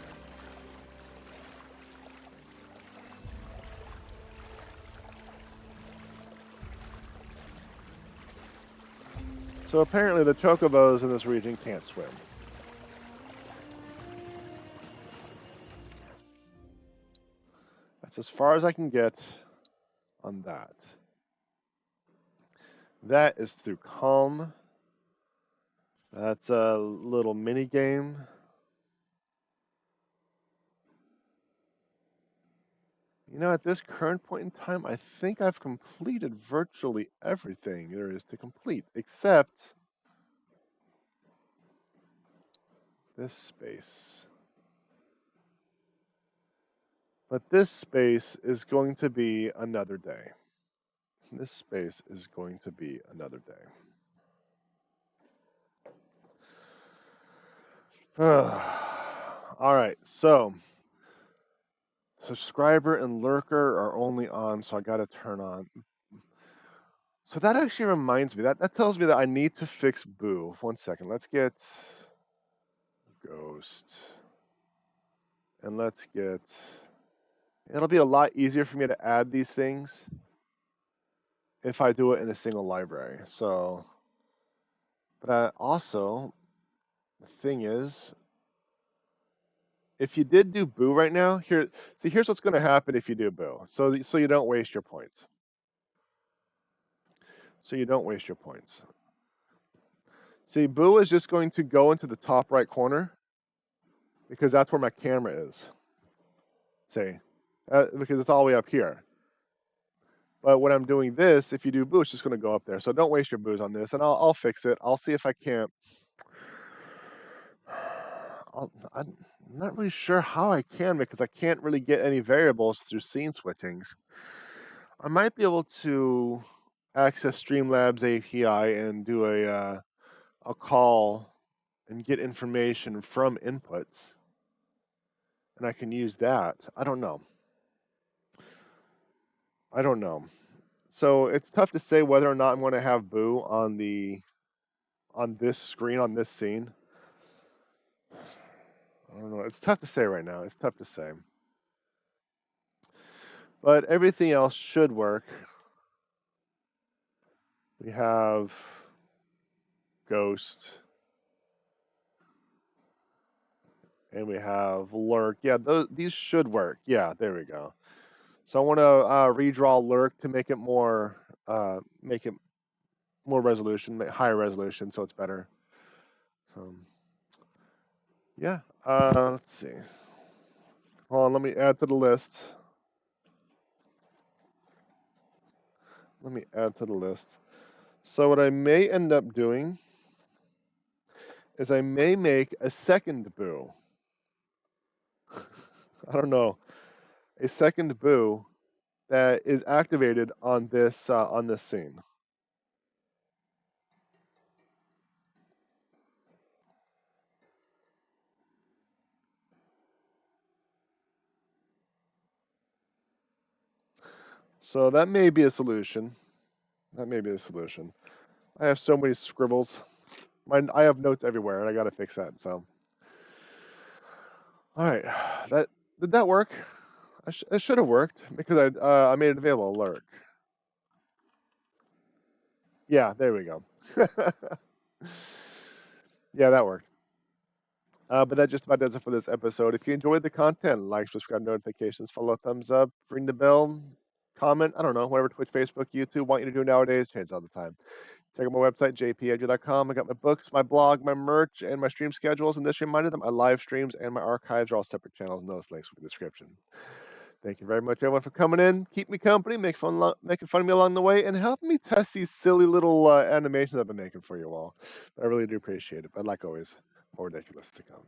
So apparently the Chocobos in this region can't swim. That's as far as I can get on that. That is through Calm. That's a little mini game. You know, at this current point in time, I think I've completed virtually everything there is to complete, except this space. But this space is going to be another day. This space is going to be another day. All right, so subscriber and lurker are only on, so I got to turn on. So that actually reminds me, that tells me that I need to fix Boo. 1 second, let's get Ghost. And let's get, it'll be a lot easier for me to add these things if I do it in a single library. So, but also, the thing is, if you did do Boo right now, here's what's going to happen if you do Boo. So you don't waste your points. So you don't waste your points. See, Boo is just going to go into the top right corner because that's where my camera is. See, because it's all the way up here. But when I'm doing this, if you do Boo, it's just going to go up there. So don't waste your Boos on this, and I'll fix it. I'll see if I can't. I'm not really sure how I can because I can't really get any variables through scene switchings. I might be able to access Streamlabs API and do a call and get information from inputs, and I can use that. I don't know. So it's tough to say whether or not I'm going to have Boo on this screen on this scene. I don't know. It's tough to say right now. It's tough to say. But everything else should work. We have Ghost. And we have Lurk. Yeah, these should work. Yeah, there we go. So I want to redraw Lurk to make it more resolution, higher resolution, so it's better. Yeah. Let's see. Hold on, let me add to the list. So what I may end up doing is I may make a second Boo. I don't know. A second Boo that is activated on this scene. So that may be a solution. I have so many scribbles. I have notes everywhere, and I got to fix that. So, all right, did that work? It should have worked because I made it available. Alert. Yeah, there we go. Yeah, that worked. But that just about does it for this episode. If you enjoyed the content, like, subscribe, notifications, follow, thumbs up, ring the bell, comment. I don't know, whatever Twitch, Facebook, YouTube want you to do nowadays. Change all the time. Check out my website, JPEdgar.com. I got my books, my blog, my merch, and my stream schedules. And this reminder that my live streams and my archives are all separate channels, and those links will be in the description. Thank you very much, everyone, for coming in. Keep me company, making fun of me along the way, and helping me test these silly little animations I've been making for you all. I really do appreciate it. But like always, more ridiculous to come.